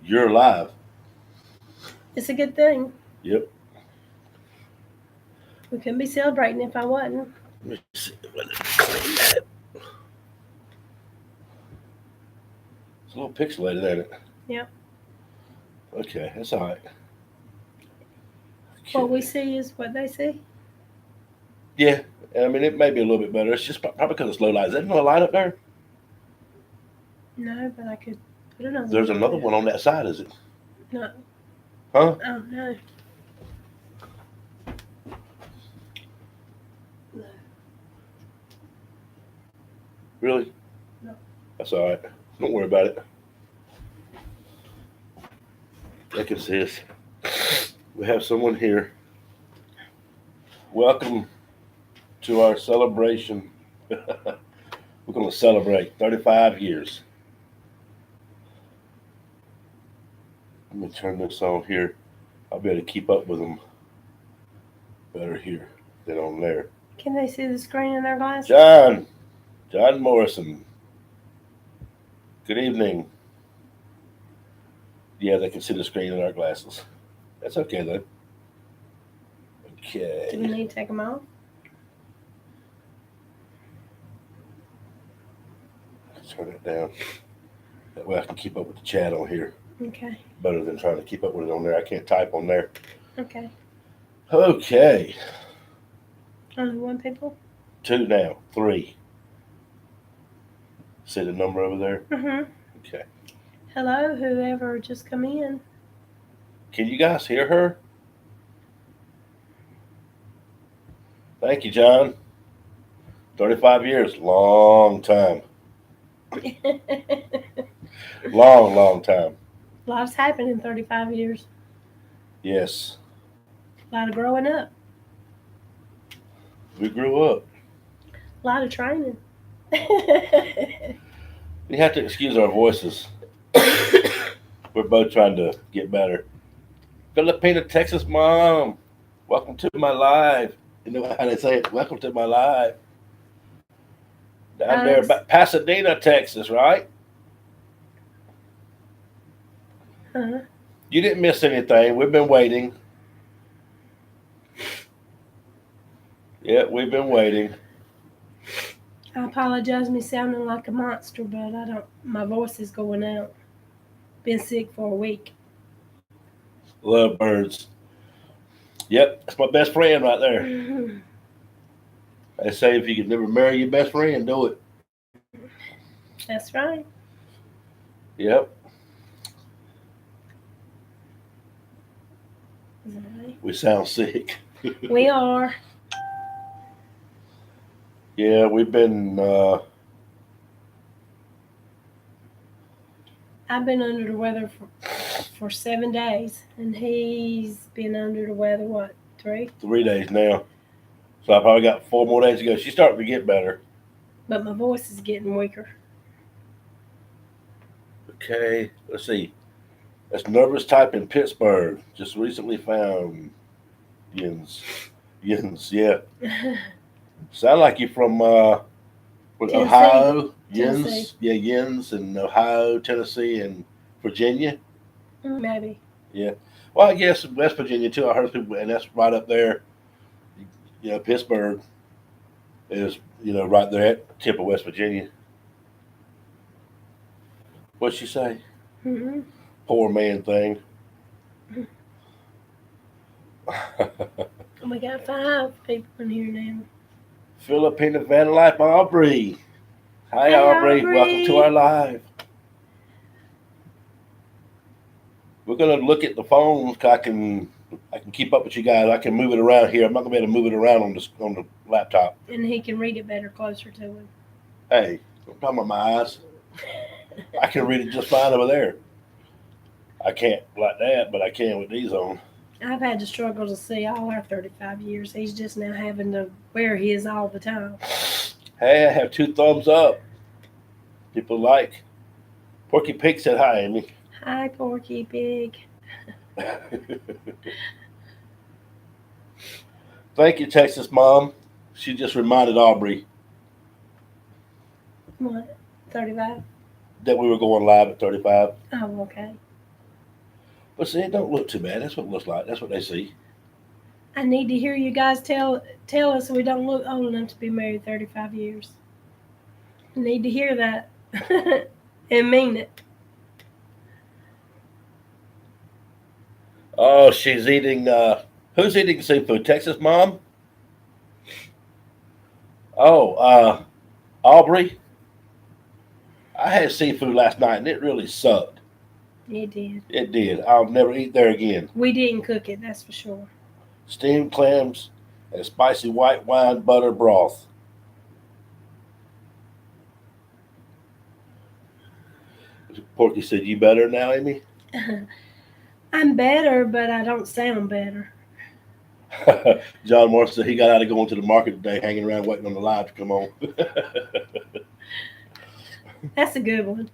You're alive. It's a good thing. Yep. We couldn't be celebrating if I wasn't. Let me see. Let me clean that. It's a little pixelated, ain't it? Yep. Okay, that's all right. What we Okay. see is what they see. Yeah, I mean, it may be a little bit better. It's just probably because it's low light. Is there no light up there? No, but I could put another There's one on another there. one on that side, is it? No. Huh? Oh, no. No. Really? No. That's all right. Don't worry about it. They can see us. We have someone here. Welcome to our celebration. We're going to celebrate 35 years. Let me turn this on here. I'll be able to keep up with them better here than on there. Can they see the screen in their glasses? John Morrison. Good evening. Yeah, they can see the screen in our glasses. That's okay then. Do we Okay. need to take them off? Turn it down. That way I can keep up with the chat on here Okay. better than trying to keep up with it on there. I can't type on there. Okay. Okay. Only one people? 2 now. 3. See the number over there? Mm-hmm. Okay. Hello, whoever just come in. Can you guys hear her? Thank you, John. 35 years. Long time. Long time. Life's happened in 35 years. Yes. A lot of growing up. We grew up. A lot of training. You have to excuse our voices. We're both trying to get better. Filipina, Texas mom. Welcome to my live. You know how they say it? Welcome to my live. Down there, Alex. Pasadena, Texas, right? Uh-huh. You didn't miss anything. We've been waiting. Yeah, we've been waiting. I apologize me sounding like a monster, but I don't. My voice is going out. Been sick for a week. Love birds. Yep, that's my best friend right there. They say if you could never marry your best friend, do it. That's right. Yep. Is that right? We sound sick. We are. Yeah, we've been. I've been under the weather for 7 days, and he's been under the weather, what, 3? 3 days now. So I probably got 4 more days to go. She's starting to get better. But my voice is getting weaker. Okay, let's see. That's nervous type in Pittsburgh. Just recently found Yins. Yins, yeah. Sound like you're from Tennessee. Ohio. Tennessee. Yins, yeah, Yins, and Ohio, Tennessee, and Virginia. Maybe. Yeah. Well, I guess West Virginia too. I heard people, and that's right up there. You know, Pittsburgh is right there at the tip of West Virginia. What'd she say? Mm-hmm. Poor man thing. We got 5 people in here now. Filipina Van Life Aubrey. Hi Hey, Aubrey. Aubrey. Welcome to our live. We're gonna look at the phones. I can keep up with you guys. I can move it around here. I'm not gonna be able to move it around on the laptop. And he can read it better closer to him. Hey, don't talk about my eyes. I can read it just fine over there. I can't like that, but I can with these on. I've had to struggle to see all our 35 years. He's just now having to wear his all the time. Hey, I have 2 thumbs up. People like. Porky Pig said hi, Amy. Hi, Porky Pig. Thank you, Texas Mom. She just reminded Aubrey What? 35? that we were going live at 35. Oh, okay. But see, it don't look too bad. That's what it looks like. That's what they see. I need to hear you guys tell us we don't look old enough to be married 35 years. I need to hear that and mean it. Oh, she's eating. Who's eating seafood? Texas mom? Oh, Aubrey. I had seafood last night and it really sucked. It did. It did. I'll never eat there again. We didn't cook it, that's for sure. Steamed clams and spicy white wine butter broth. Porky said, "You better now, Amy?" I'm better, but I don't sound better. John Morris said he got out of going to the market today, hanging around waiting on the live to come on. That's a good one.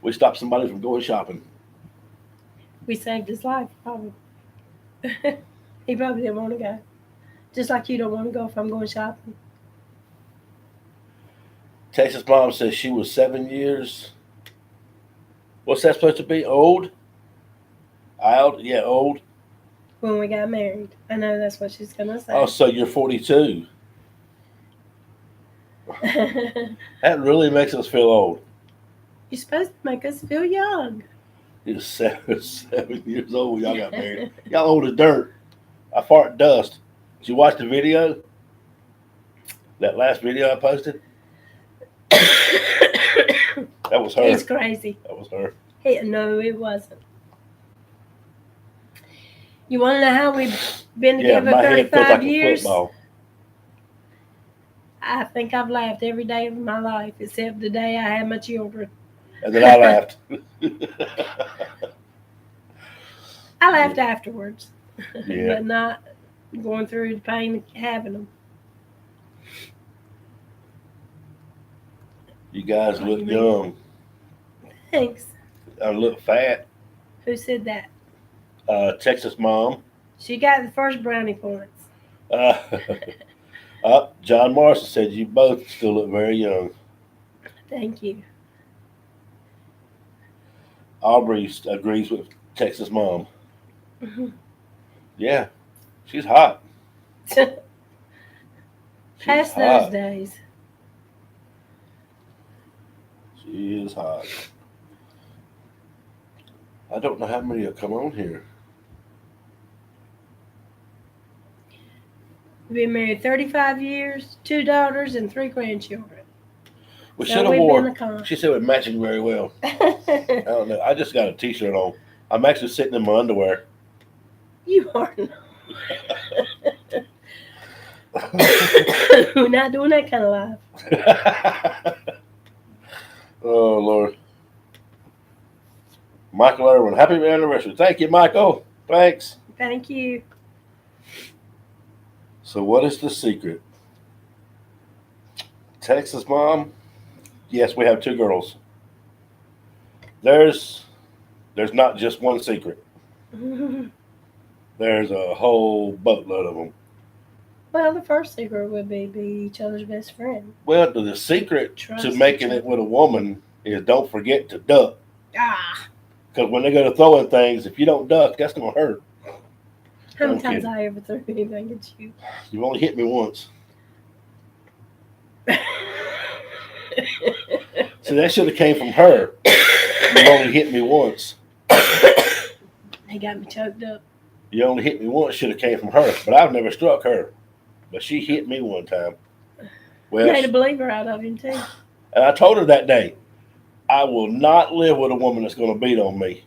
We stopped somebody from going shopping. We saved his life, probably. He probably didn't want to go. Just like you don't want to go if I'm going shopping. Texas mom says she was 7 years. What's that supposed to be? Old? Old? Yeah, old. When we got married. I know that's what she's going to say. Oh, so you're 42. That really makes us feel old. You're supposed to make us feel young. You're 7 years old when y'all got married. Y'all old as dirt. I fart dust. Did you watch the video? That last video I posted? That was her. He's crazy. That was her. No, it wasn't. You want to know how we've been together my head feels 35 like years? a football. I think I've laughed every day of my life except the day I had my children. And then I laughed. I laughed afterwards, Yeah. but not going through the pain of having them. You guys look young. Thanks. I look fat. Who said that? Texas mom. She got the first brownie points. John Morrison said you both still look very young. Thank you. Aubrey agrees with Texas mom. Mm-hmm. Yeah, she's hot. Past those days. She is hot. I don't know how many have come on here. We've been married 35 years, 2 daughters, and 3 grandchildren. We So should have we've wore. been a con. She said it matching very well. I don't know. I just got a T-shirt on. I'm actually sitting in my underwear. You are not. We're not doing that kind of life. Oh, Lord. Michael Irwin, happy anniversary. Thank you, Michael. Thanks. Thank you. So what is the secret? Texas mom? Yes, we have 2 girls. There's not just one secret. There's a whole boatload of them. Well, the first secret would be each other's best friend. Well, the secret Trust to making each it with a woman is don't forget to duck. Ah, Because when they go to throwing things, if you don't duck, that's going to hurt. how many I'm times kidding. I ever threw anything at you? You've only hit me once. So that should have came from her. You only hit me once. He got me choked up. You only hit me once should have came from her. But I've never struck her. But she hit me one time. Well, Made a believer out of him, too. and I told her that day, I will not live with a woman that's going to beat on me.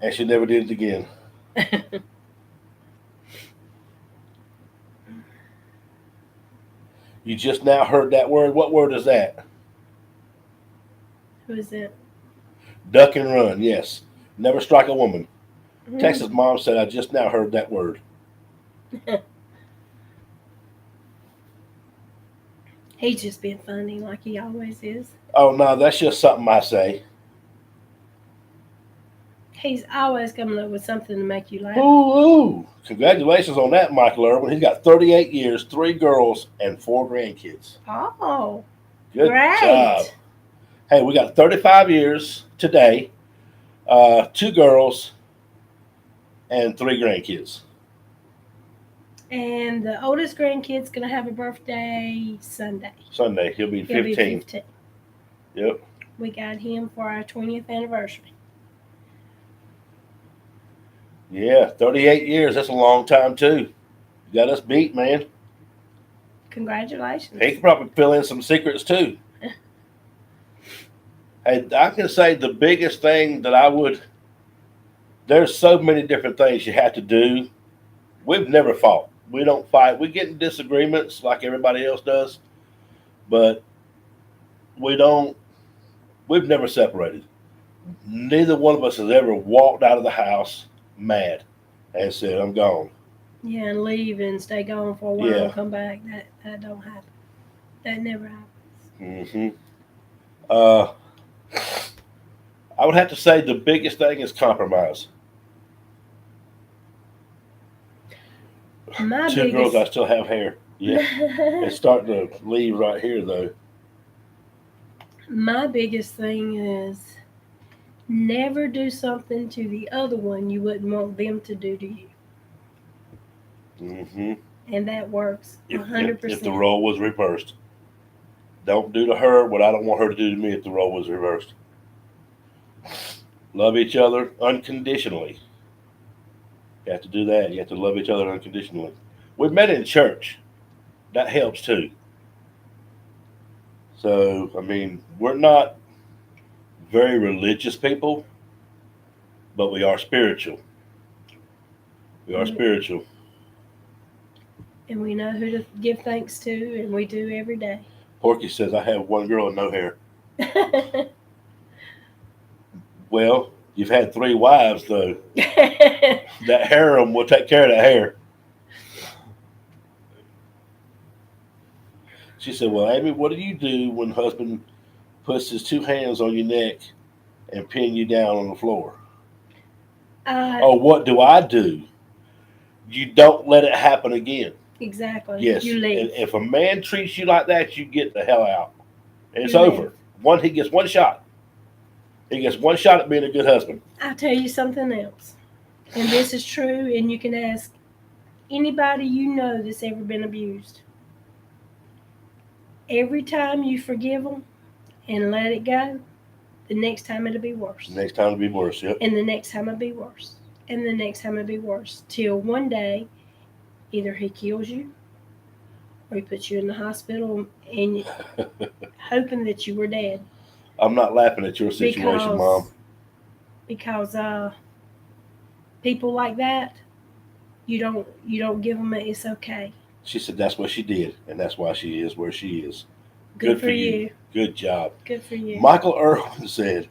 And she never did it again. You just now heard that word. What word is that? Who is it? Duck and run, yes. Never strike a woman. Mhm. Texas mom said, I just now heard that word. He's just being funny like he always is. Oh, no, that's just something I say. He's always coming up with something to make you laugh. Ooh. Congratulations on that, Michael Irwin. He's got 38 years, 3 girls, and 4 grandkids. Oh, Good great. job. Hey, we got 35 years today, 2 girls, and 3 grandkids. And the oldest grandkid's gonna have a birthday Sunday. Sunday, he'll be He'll 15. be 15. Yep. We got him for our 20th anniversary. Yeah, 38 years. That's a long time, too. You got us beat, man. Congratulations. He could probably fill in some secrets, too. Hey, I can say the biggest thing that I would, there's so many different things you have to do. We've never fought. We don't fight. We get in disagreements like everybody else does, but we don't, we've never separated. Neither one of us has ever walked out of the house mad and said, I'm gone. Yeah, and leave and stay gone for a while Yeah. and come back. That don't happen. That never happens. Mm-hmm. I would have to say the biggest thing is compromise. My 2 girls, biggest I still have hair. Yeah, it's starting to leave right here, though. my biggest thing is never do something to the other one you wouldn't want them to do to you. Mm-hmm. And that works If 100%. the role was reversed, don't do to her what I don't want her to do to me if the role was reversed. Love each other unconditionally. You have to do that. You have to love each other unconditionally. We met in church. That helps too. So, I mean, we're not very religious people, but we are spiritual. We are spiritual. And we know who to give thanks to, and we do every day. Porky says, I have 1 girl and no hair. Well, you've had 3 wives, though. That harem will take care of that hair. She said, well, Amy, what do you do when husband puts his 2 hands on your neck and pin you down on the floor? Oh, what do I do? You don't let it happen again. Exactly. Yes. You leave. And if a man treats you like that, you get the hell out. And it's You over. leave. He gets 1 shot. He gets 1 shot at being a good husband. I'll tell you something else. And this is true, and you can ask anybody you know that's ever been abused. Every time you forgive them and let it go, the next time it'll be worse. Next time it'll be worse, yep. And the next time it'll be worse. And the next time it'll be worse. Till one day, either he kills you or he puts you in the hospital and hoping that you were dead. I'm not laughing at your situation, Mom. Because people like that, you don't give them it's okay. She said that's what she did, and that's why she is where she is. Good for you. Good job. Good for you. Michael Irwin said,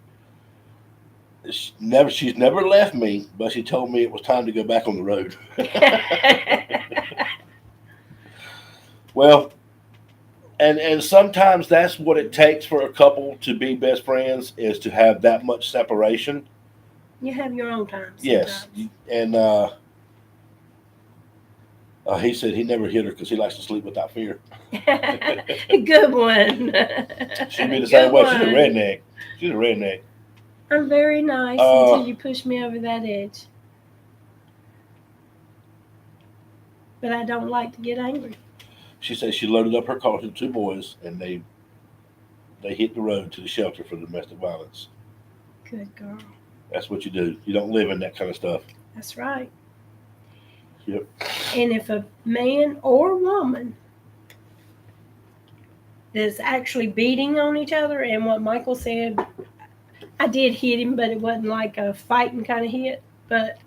she's never left me, but she told me it was time to go back on the road. Well, and sometimes that's what it takes for a couple to be best friends, is to have that much separation. You have your own time. Yes. And he said he never hit her because he likes to sleep without fear. Good one. She'd be the same way. She's a redneck. She's a redneck. I'm very nice until you push me over that edge. But I don't like to get angry. She said she loaded up her car with 2 boys, and they hit the road to the shelter for domestic violence. Good girl. That's what you do. You don't live in that kind of stuff. That's right. Yep. And if a man or woman is actually beating on each other, and what Michael said, I did hit him, but it wasn't like a fighting kind of hit. But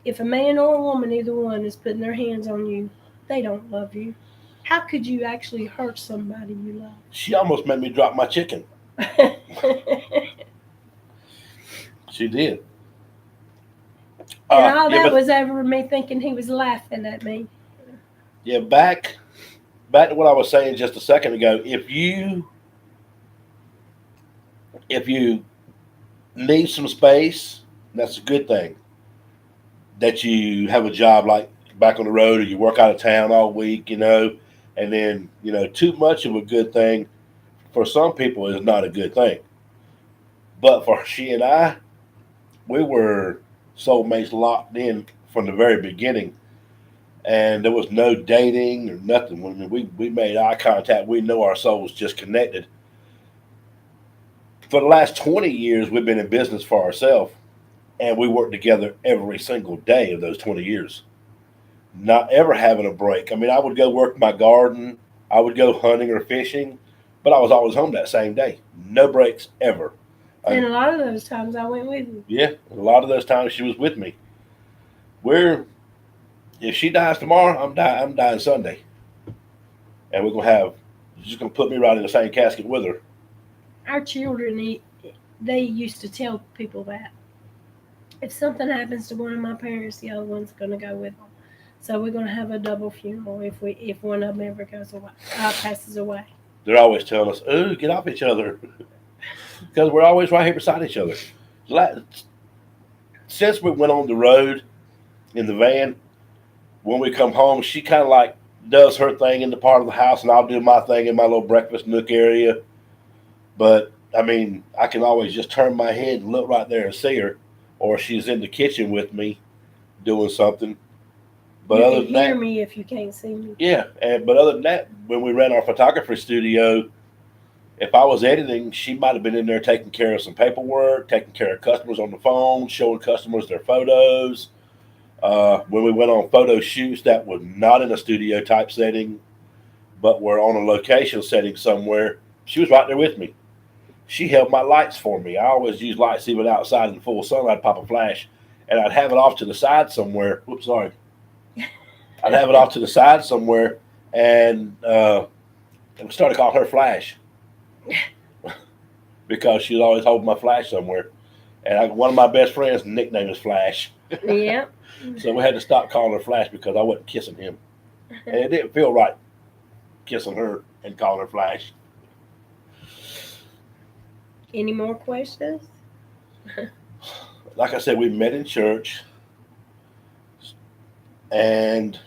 if a man or a woman, either one, is putting their hands on you, they don't love you. How could you actually hurt somebody you love? She almost made me drop my chicken. She did. And all that was over me thinking he was laughing at me. Yeah, back to what I was saying just a second ago. If you need some space, that's a good thing. That you have a job like back on the road, or you work out of town all week, and then, too much of a good thing for some people is not a good thing. But for she and I, we were soulmates locked in from the very beginning, and there was no dating or nothing. When we made eye contact, we know our souls just connected. For the last 20 years, we've been in business for ourselves, and we worked together every single day of those 20 years, not ever having a break. I mean, I would go work my garden, I would go hunting or fishing, but I was always home that same day. No breaks ever. And a lot of those times I went with you. Yeah, a lot of those times she was with me. We're If she dies tomorrow, I'm dying Sunday, and we're gonna have she's just gonna put me right in the same casket with her. Our children, they used to tell people that if something happens to one of my parents, the other one's going to go with them. So we're going to have a double funeral if one of them ever goes away, passes away. They're always telling us, "Ooh, get off each other," because we're always right here beside each other. Since we went on the road in the van, when we come home, she kind of like does her thing in the part of the house, and I'll do my thing in my little breakfast nook area. But I mean, I can always just turn my head and look right there and see her, or she's in the kitchen with me doing something. But you other can than hear that, me if you can't see me. yeah. But other than that, when we ran our photography studio, if I was editing, she might have been in there taking care of some paperwork, taking care of customers on the phone, showing customers their photos. When we went on photo shoots that were not in a studio type setting, but were on a location setting somewhere, she was right there with me. She held my lights for me. I always use lights even outside in full sun. I'd pop a flash, and I'd have it off to the side somewhere. Whoops, sorry. I'd have it off to the side somewhere, and we started calling her Flash because she was always holding my flash somewhere. And one of my best friends' nickname is Flash. Yeah. So we had to stop calling her Flash because I wasn't kissing him, and it didn't feel right kissing her and calling her Flash. Any more questions? Like I said, we met in church, and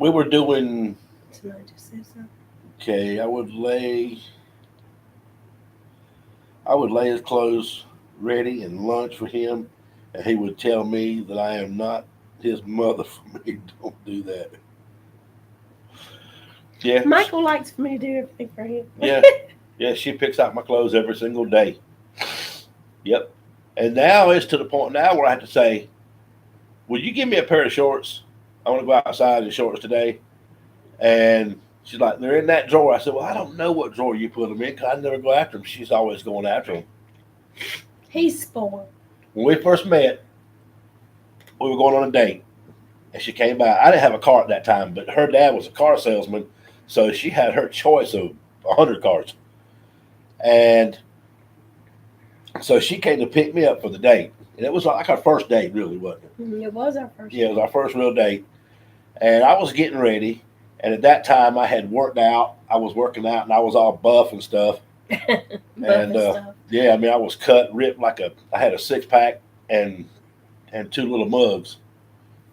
we were doing Somebody just said something. okay. I would lay his clothes ready and lunch for him, and he would tell me that I am not his mother for me. Don't do that. Yeah, Michael likes for me to do everything for him. yeah, yeah. She picks out my clothes every single day. Yep. And now it's to the point now where I have to say, "Will you give me a pair of shorts? I want to go outside in shorts today." And she's like, "They're in that drawer." I said, "Well, I don't know what drawer you put them in because I never go after them." She's always going after them. He's spoiled. When we first met, we were going on a date, and she came by. I didn't have a car at that time, but her dad was a car salesman, so she had her choice of 100 cars. And so she came to pick me up for the date. And it was like our first date, really, wasn't it? It was our first. Yeah, it was our first real date. And I was getting ready. And at that time, I had worked out. I was working out, and I was all buff and stuff. Stuff. Yeah, I mean, I was cut, ripped I had a six pack and two little mugs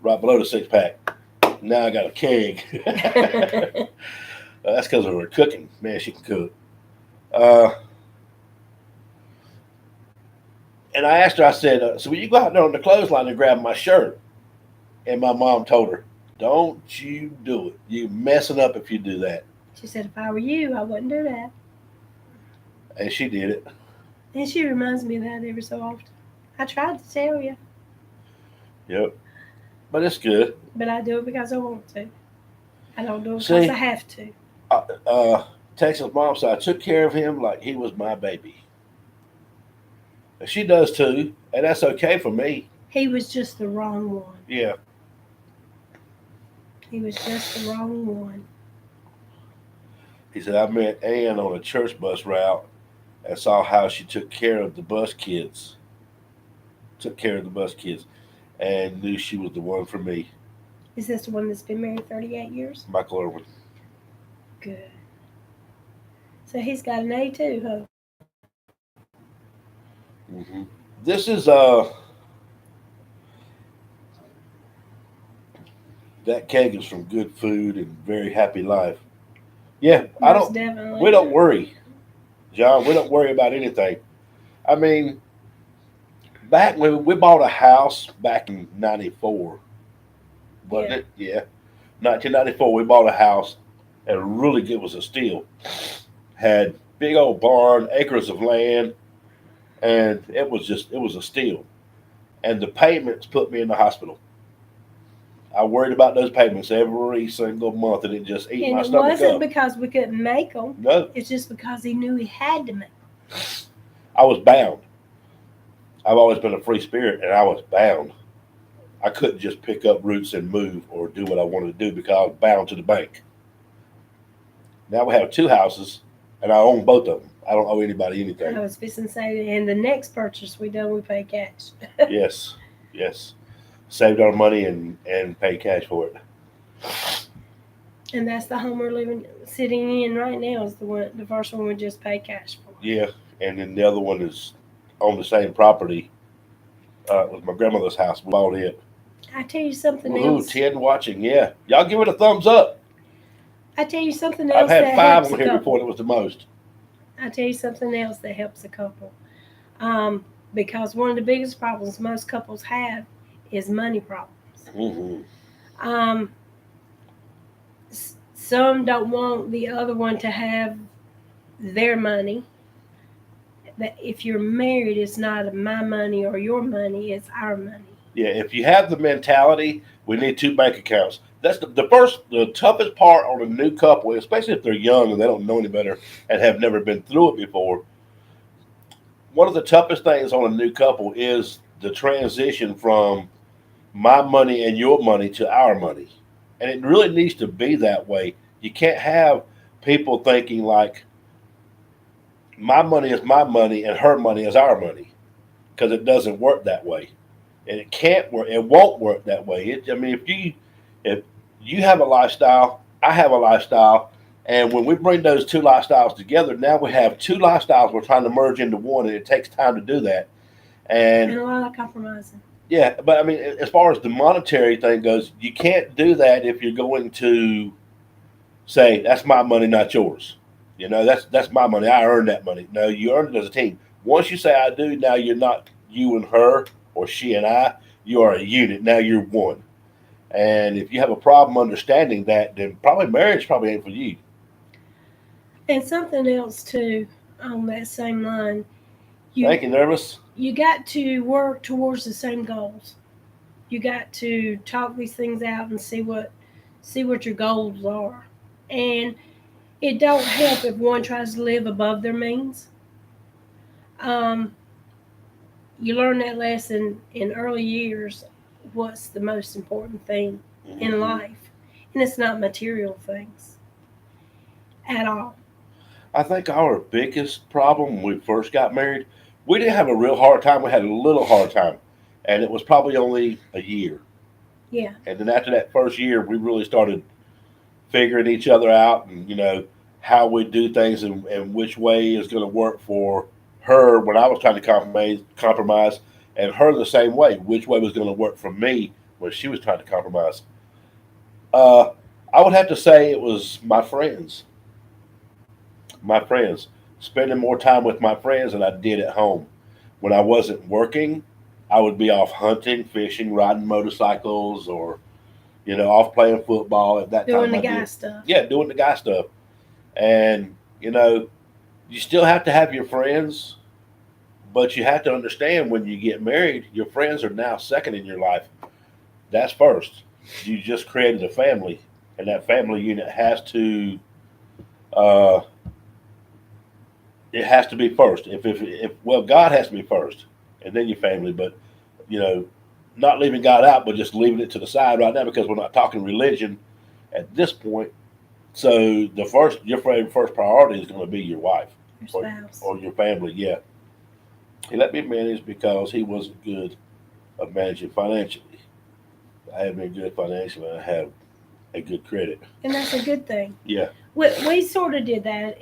right below the six pack. Now I got a keg. That's because of her cooking. Man, she can cook. And I asked her, I said, "So will you go out there on the clothesline and grab my shirt?" And my mom told her, "Don't you do it. You're messing up if you do that." She said, if I were you, I wouldn't do that. And she did it. And she reminds me of that every so often. I tried to tell you, Yep. But it's good. but I do it because I want to. I don't do it because I have to. Texas mom said I took care of him like he was my baby. And she does too, and that's okay for me. He was just the wrong one. Yeah. He was just the wrong one. He said I met Ann on a church bus route and saw how she took care of the bus kids. And knew she was the one for me. Is this the one that's been married 38 years? Michael Irwin. Good. So he's got an A too, huh? Mm-hmm. This is that keg is from Good Food and Very Happy Life. Yeah, I Most don't. definitely. We don't worry, John. We don't worry about anything. I mean, back when we bought a house back in '94, wasn't Yeah. it? Yeah, 1994. We bought a house, and really good was a steal. Had big old barn, acres of land, and it was a steal. And the payments put me in the hospital. I worried about those payments every single month, and it just ate And my it stomach wasn't up. because we couldn't make them. No, It's just because he knew he had to make 'em. I was bound. I've always been a free spirit, and I was bound. I couldn't just pick up roots and move or do what I wanted to do because I was bound to the bank. Now we have two houses, and I own both of them. I don't owe anybody anything. I was fixing to say, and the next purchase we done, we pay cash. Yes, yes. Saved our money and paid cash for it. And that's the home we're living, sitting in right now. Is the first one we just pay cash for. Yeah, and then the other one is on the same property. It was my grandmother's house. We bought it. I tell you something Woohoo! else. 10 watching. Yeah, y'all give it a thumbs up. I tell you something I've else had that five helps on a here couple. before. It was the most. I tell you something else that helps a couple. Um, because one of the biggest problems most couples have is money problems. Hmm. Um, some don't want the other one to have their money. That if you're married, it's not my money or your money; it's our money. Yeah, if you have the mentality, we need two bank accounts. That's the toughest part on a new couple, especially if they're young and they don't know any better and have never been through it before. One of the toughest things on a new couple is the transition from my money and your money to our money. And it really needs to be that way. You can't have people thinking like my money is my money and her money is our money because it doesn't work that way. And it can't work. It won't work that way. I mean, if you have a lifestyle, I have a lifestyle, and when we bring those two lifestyles together, now we have two lifestyles we're trying to merge into one, and it takes time to do that. And And a lot of compromising. yeah, but I mean, as far as the monetary thing goes, you can't do that if you're going to say that's my money, not yours. You know, that's my money. I earned that money. No, you earned it as a team. Once you say I do, now you're not you and her or she and I. You are a unit. Now you're one. And if you have a problem understanding that, then probably marriage probably ain't for you. And something else too, on that same line, you Thank you, nervous. you got to work towards the same goals. You got to talk these things out and see what your goals are. And it don't help if one tries to live above their means. Um, you learn that lesson in early years. What's the most important thing in Hmm. life, and it's not material things at all. I think our biggest problem when we first got married, we didn't have a real hard time. We had a little hard time, and it was probably only a year. Yeah, And then after that first year, we really started figuring each other out, and how we do things, and which way is going to work for her when I was trying to compromise, and her the same way. Which way was going to work for me when she was trying to compromise. Uh, I would have to say it was my friends. My friends, spending more time with my friends than I did at home. When I wasn't working, I would be off hunting, fishing, riding motorcycles, or off playing football. At that doing time, the I guy did. stuff. Yeah, doing the guy stuff. And you still have to have your friends, but you have to understand when you get married, your friends are now second in your life. That's first. You just created a family, and that family unit uh, has to be first. If well, God has to be first, and then your family. But you know, not leaving God out, but just leaving it to the side right now because we're not talking religion at this point. So your first priority is going to be your wife Your or spouse. or your family. Yeah, he let me manage because he wasn't good at managing financially. I have been good financially. I have a good credit. And that's a good thing. Yeah, We sort of did that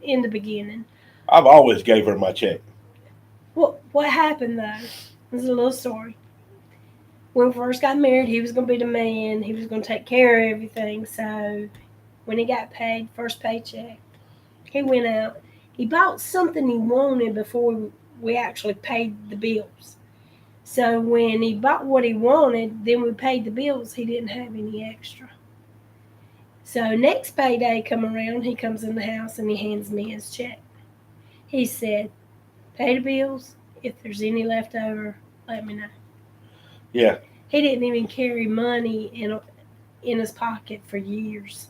in the beginning. I've always gave her my check. What happened though? This is a little story. When we first got married, he was going to be the man. He was going to take care of everything. So when he got paid, first paycheck, he went out. He bought something he wanted before we actually paid the bills. So when he bought what he wanted, then we paid the bills. He didn't have any extra. So next payday come around, he comes in the house and he hands me his check. He said, "Pay the bills. If there's any left over, let me know." Yeah. He didn't even carry money in his pocket for years.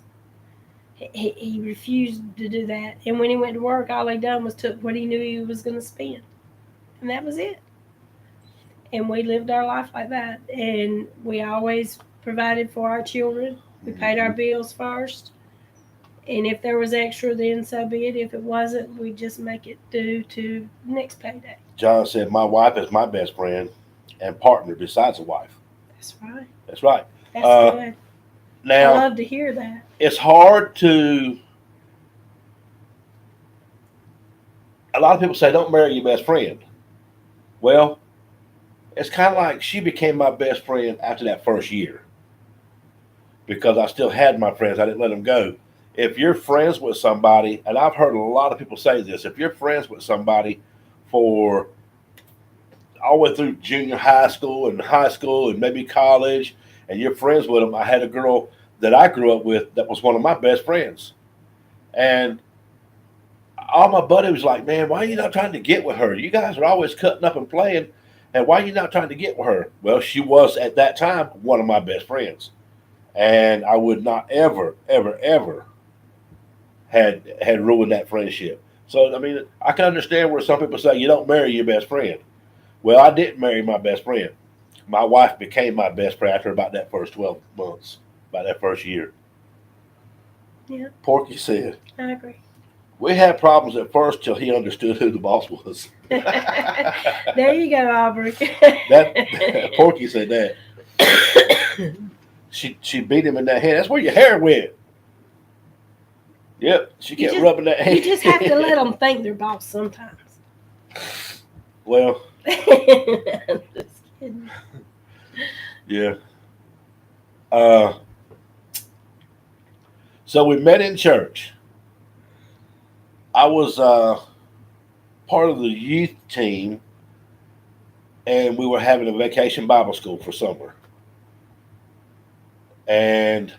He refused to do that. And when he went to work, all he done was took what he knew he was going to spend. And that was it. And we lived our life like that. And we always provided for our children. We paid our bills first. And if there was extra, then so be it. If it wasn't, we'd just make it due to next payday. John said, "My wife is my best friend and partner besides a wife." That's right. That's right. That's good. I Now, love to hear that. it's hard to. A lot of people say, "Don't marry your best friend." Well, it's kind of like she became my best friend after that first year because I still had my friends. I didn't let them go. If you're friends with somebody, and I've heard a lot of people say this, if you're friends with somebody for all the way through junior high school and maybe college, and you're friends with them. I had a girl that I grew up with that was one of my best friends. And all my buddies was like, "Man, why are you not trying to get with her? You guys are always cutting up and playing. And why are you not trying to get with her?" Well, she was at that time one of my best friends. And I would not ever, ever, ever had ruined that friendship. So, I mean, I can understand where some people say you don't marry your best friend. Well, I didn't marry my best friend. My wife became my best friend after about that first 12 months, about that first year. Yeah. Porky said, I agree. "We had problems at first till he understood who the boss was." There you go, Aubrey. Porky said that. She beat him in that hand. "That's where your hair went." Yep, she kept rubbing that hand. You just have to let them think they're boss sometimes. Well, I'm just kidding. yeah. So we met in church. I was part of the youth team, and we were having a vacation Bible school for summer. And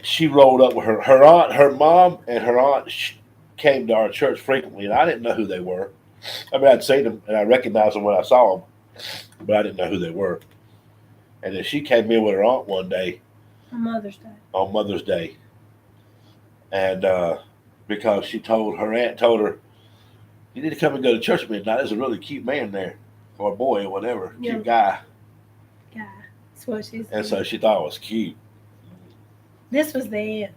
she rolled up with her aunt, her mom, and her aunt came to our church frequently, and I didn't know who they were. I mean, I'd seen them, and I recognized them when I saw them, but I didn't know who they were. And then she came in with her aunt one day. On Mother's Day. On Mother's Day. And because her aunt told her, "You need to come and go to church with me tonight. There's a really cute man there, or a boy, or whatever, Yeah. cute guy." Yeah, that's what she said. And so she thought it was cute. This was the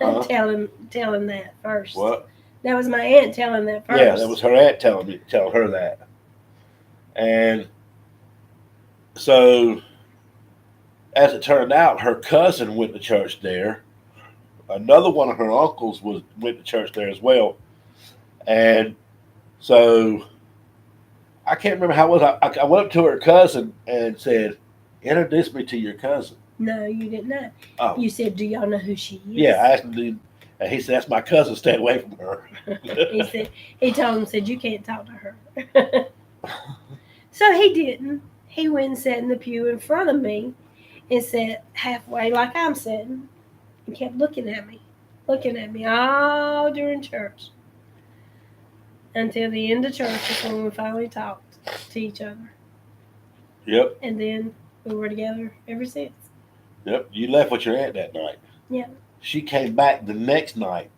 aunt. Tell him that first. What? That was my aunt telling that first. Yeah, that was her aunt telling her that. And so, as it turned out, her cousin went to church there. Another one of her uncles went to church there as well. And so, I can't remember how it was. I went up to her cousin and said, "Introduce me to your cousin." No, you didn't know. Oh. You said, "Do y'all know who she is?" Yeah, I asked him, and he said, "That's my cousin. Stay away from her." he told him, said, "You can't talk to her." So he didn't. He went and sat in the pew in front of me and sat halfway like I'm sitting and kept looking at me all during church. Until the end of church is when we finally talked to each other. Yep. And then we were together ever since. Yep. You left with your aunt that night. Yeah. She came back the next night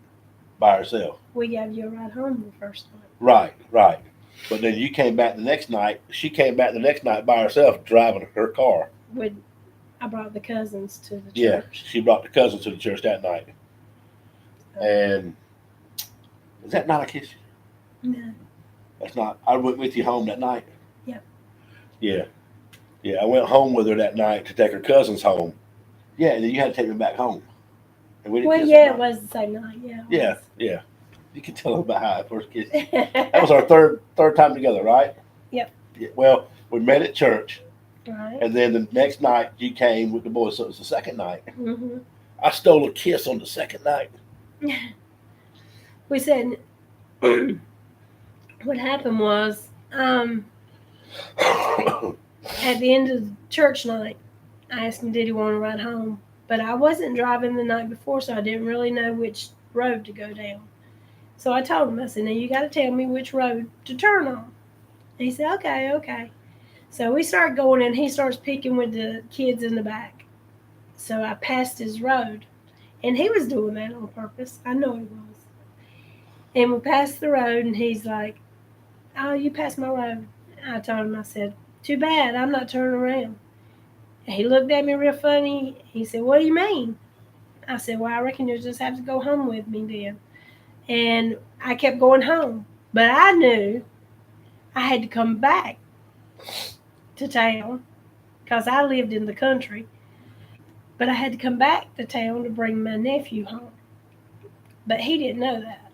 by herself. We gave you a ride home the first night. Right. But then you came back the next night. She came back the next night by herself driving her car. I brought the cousins to the church. Yeah, she brought the cousins to the church that night. And is that not a kiss? No. That's not. I went with you home that night. Yeah. Yeah. I went home with her that night to take her cousins home. Yeah, and then you had to take me back home. And we didn't kiss it was the same night. Yeah. Yeah. You can tell them about how I first kissed you. That was our third time together, right? Yep. Yeah, well, we met at church, Right. And then the next night you came with the boys, so it was the second night. Mm-hmm. I stole a kiss on the second night. We said what happened was at the end of the church night, I asked him did he want to ride home, but I wasn't driving the night before, so I didn't really know which road to go down. So I told him, I said, now you got to tell me which road to turn on. And he said, okay, okay. So we started going, and he starts picking with the kids in the back. So I passed his road, and he was doing that on purpose. I know he was. And we passed the road, and he's like, oh, you passed my road. I told him, I said, too bad, I'm not turning around. And he looked at me real funny. He said, what do you mean? I said, well, I reckon you'll just have to go home with me then. And I kept going home. But I knew I had to come back to town because I lived in the country. But I had to come back to town to bring my nephew home. But he didn't know that.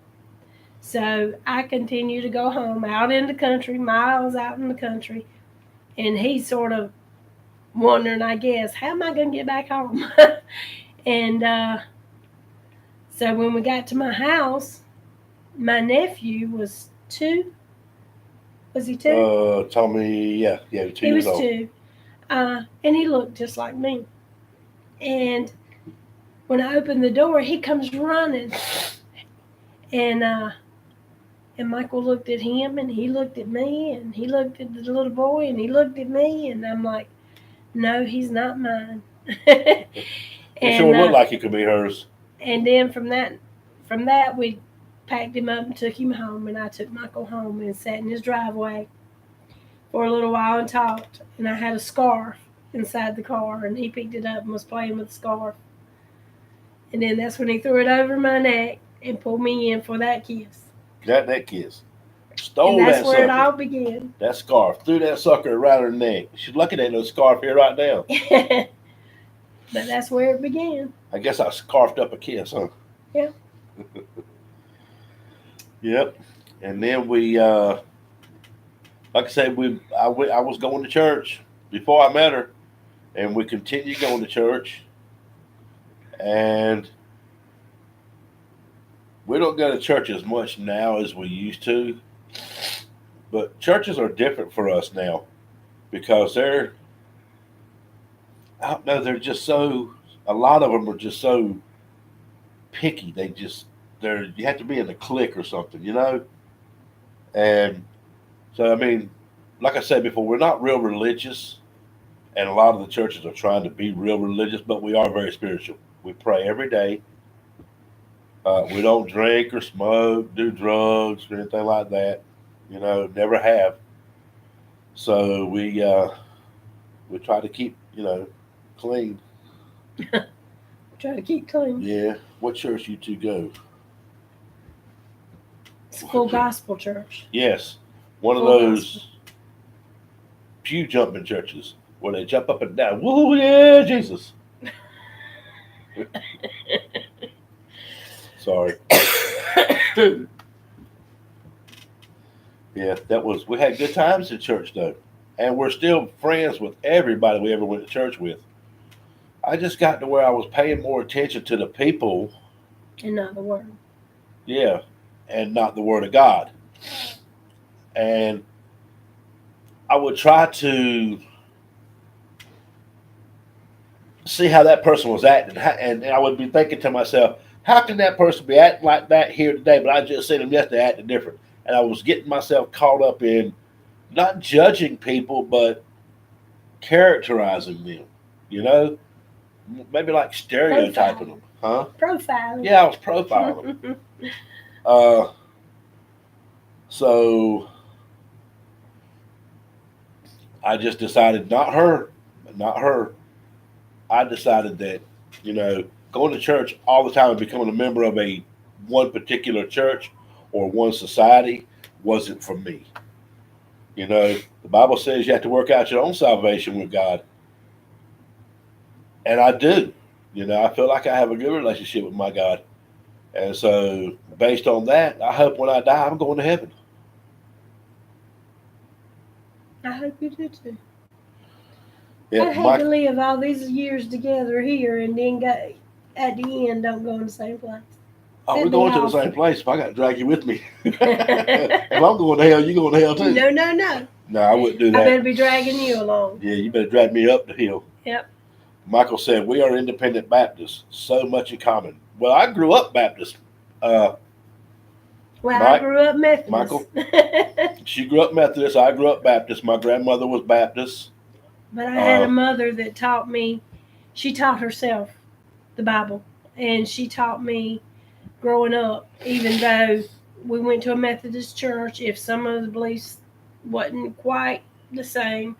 So I continued to go home out in the country, miles out in the country. And he sort of wondering, I guess, how am I going to get back home? And so when we got to my house, my nephew was 2. Was he 2? Tommy, yeah, 2 He years was old. 2. And he looked just like me. And when I opened the door, he comes running. And Michael looked at him, and he looked at me, and he looked at the little boy, and he looked at me, and I'm like, no, he's not mine. It sure looked like it could be hers. And then from that, we packed him up and took him home, and I took Michael home and sat in his driveway for a little while and talked. And I had a scarf inside the car, and he picked it up and was playing with the scarf. And then that's when he threw it over my neck and pulled me in for that kiss. Got that kiss. Stole And that's that where it sucker. all began. That scarf. Threw that sucker around her neck. She's lucky there ain't no scarf here right now. But that's where it began. I guess I scarfed up a kiss, huh? Yeah. Yep. And then we, like I said, I was going to church before I met her, and we continued going to church. And we don't go to church as much now as we used to, but churches are different for us now because I don't know, they're just so, a lot of them are just so picky. You have to be in a clique or something, you know? And so, I mean, like I said before, we're not real religious, and a lot of the churches are trying to be real religious, but we are very spiritual. We pray every day. We don't drink or smoke, do drugs or anything like that. You know, never have. So we try to keep, clean. Try to keep clean. Yeah. What church you two go? It's Full Gospel Church. Yes. One of Full those gospel. pew jumping churches where they jump up and down. Woo, yeah, Jesus. Sorry. Yeah, we had good times in church though. And we're still friends with everybody we ever went to church with. I just got to where I was paying more attention to the people. And not the word. Yeah. And not the word of God. And I would try to see how that person was acting. And I would be thinking to myself, how can that person be acting like that here today? But I just seen them yesterday acting different. And I was getting myself caught up in not judging people, but characterizing them. You know? Maybe like stereotyping them. Huh? Profiling. Yeah, I was profiling them. So I just decided, not her. I decided that, going to church all the time and becoming a member of one particular church or one society wasn't for me. The Bible says you have to work out your own salvation with God. And I do. I feel like I have a good relationship with my God. And so based on that, I hope when I die, I'm going to heaven. I hope you do too. Yeah, I'd hate Mike, to live all these years together here and then go at the end don't go in the same place. oh, we're That'd be going to the awful. same place. If I got to drag you with me, if I'm going to hell, you going to hell too. No. No, I wouldn't do I that. better be dragging you along. Yeah, you better drag me up the hill. Yep. Michael said, "We are independent Baptists. So much in common." Well, I grew up Baptist. Uh, Well, Mike- I grew up Methodist. Michael? she grew up Methodist. I grew up Baptist. My grandmother was Baptist. But I had a mother that taught me, she taught herself the Bible. And she taught me growing up, even though we went to a Methodist church, if some of the beliefs wasn't quite the same.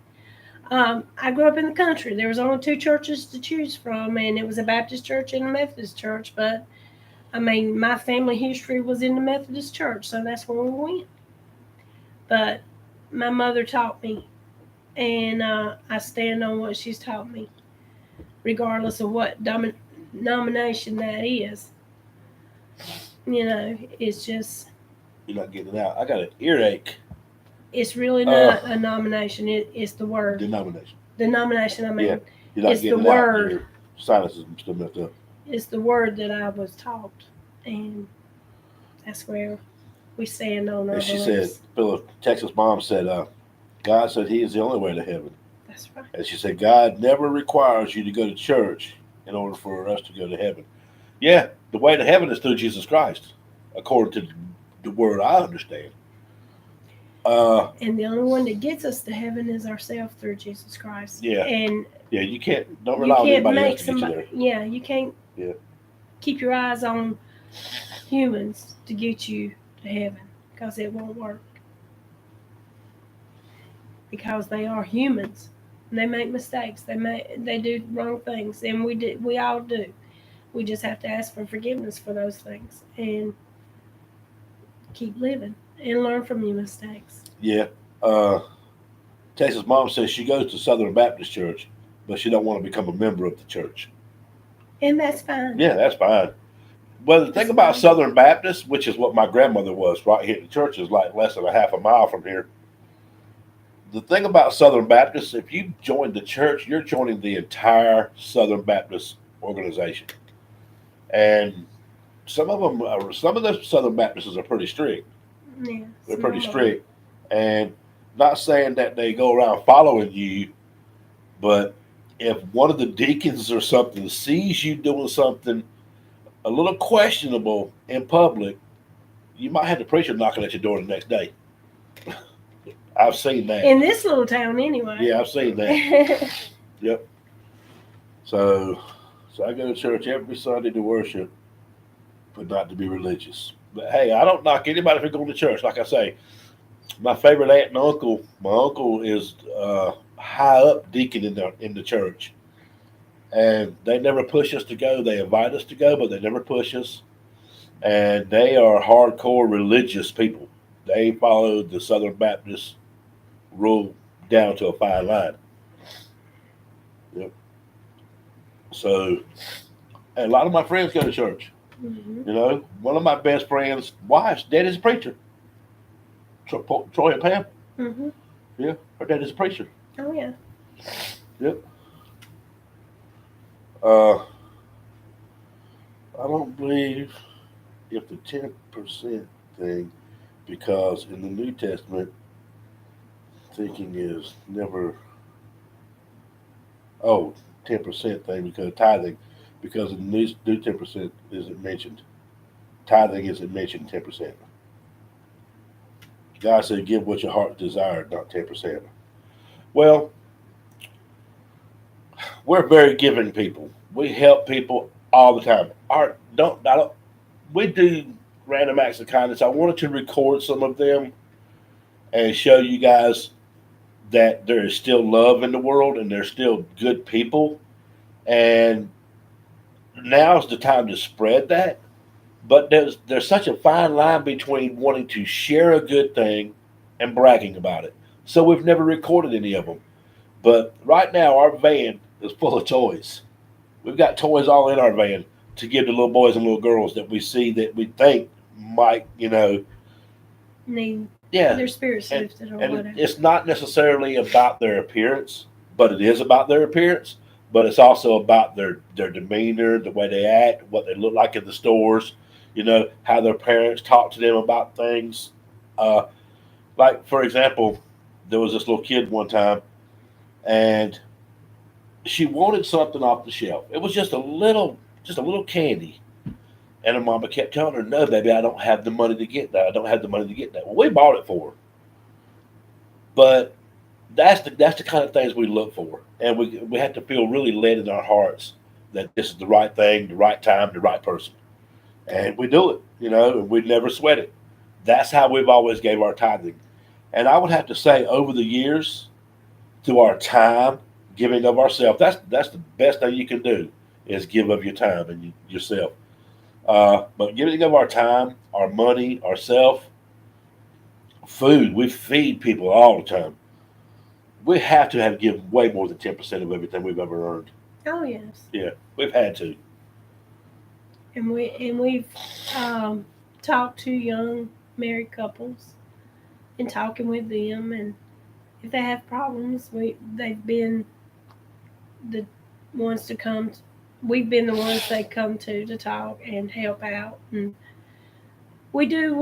I grew up in the country. There was only two churches to choose from, and it was a Baptist church and a Methodist church. But, I mean, my family history was in the Methodist church, so that's where we went. But my mother taught me, and I stand on what she's taught me, regardless of what denomination that is. You know, it's just, You're not getting it out. I got an earache. it's really not a nomination. It's the word. Denomination. Denomination, I mean, Yeah. You're not It's the getting it out. word. Your sinuses are still messed up. it's the word that I was taught. And that's where we stand on our And she beliefs. said, Philip, Texas mom said, God said He is the only way to heaven. That's right. And she said, God never requires you to go to church in order for us to go to heaven. Yeah, the way to heaven is through Jesus Christ, according to the word I understand. And the only one that gets us to heaven is ourselves through Jesus Christ. Yeah. And Yeah, you don't you rely on can't anybody make else to get you somebody, there. yeah, you can't Yeah. keep your eyes on humans to get you to heaven, because it won't work. Because they are humans. And they make mistakes. They do wrong things, and we all do. We just have to ask for forgiveness for those things and keep living and learn from your mistakes. Yeah. Texas mom says she goes to Southern Baptist Church, but she don't want to become a member of the church. And that's fine. Yeah, that's fine. Well, the thing That's about fine. Southern Baptist, which is what my grandmother was, right here, the church is like less than a half a mile from here. The thing about Southern Baptist, if you join the church, you're joining the entire Southern Baptist organization. And some of the Southern Baptists are pretty strict. Yeah, They're some pretty of them. strict. And not saying that they go around following you, but if one of the deacons or something sees you doing something a little questionable in public, you might have the preacher knocking at your door the next day. I've seen that. In this little town, anyway. Yeah, I've seen that. Yep. So I go to church every Sunday to worship, but not to be religious. But hey, I don't knock anybody if they're going to church. Like I say, my favorite aunt and uncle. My uncle is high up deacon in the church, and they never push us to go. They invite us to go, but they never push us. And they are hardcore religious people. They follow the Southern Baptist rule down to a fine line. Yep. So, and a lot of my friends go to church. Mhm. You know, one of my best friends' wives, daddy's a preacher. Troy and Pam. Mhm. Yeah, her daddy's a preacher. Oh yeah. Yep. I don't believe if the 10% thing, because in the New Testament, thinking is never. 10% thing because tithing, because in the new 10% isn't mentioned. Tithing isn't mentioned 10%. God said, "Give what your heart desired, not 10%." Well, we're very giving people. We help people all the time. We do random acts of kindness. I wanted to record some of them and show you guys that there is still love in the world and there's still good people. And now's the time to spread that. But there's such a fine line between wanting to share a good thing and bragging about it. So we've never recorded any of them. But right now our van is full of toys. We've got toys all in our van to give to little boys and little girls that we see that we think might, Need yeah. their spirits lifted or And whatever. it's not necessarily about their appearance, but it is about their appearance. But it's also about their demeanor, the way they act, what they look like in the stores, how their parents talk to them about things. Uh, like for example, there was this little kid one time, and she wanted something off the shelf. It was just a little candy. And her mama kept telling her, "No, baby, I don't have the money to get that. I don't have the money to get that." Well, we bought it for her, but that's the kind of things we look for, and we have to feel really led in our hearts that this is the right thing, the right time, the right person, and we do it. And we never sweat it. That's how we've always gave our tithing, and I would have to say over the years, through our time, giving of ourselves, that's the best thing you can do is give of your time and yourself. But giving of our time, our money, ourself, food, we feed people all the time. We have to have given way more than 10% of everything we've ever earned. Oh yes. Yeah, we've had to. And we've talked to young married couples and talking with them, and if they have problems, they've been the ones to come. We've been the ones they come to talk and help out, and we do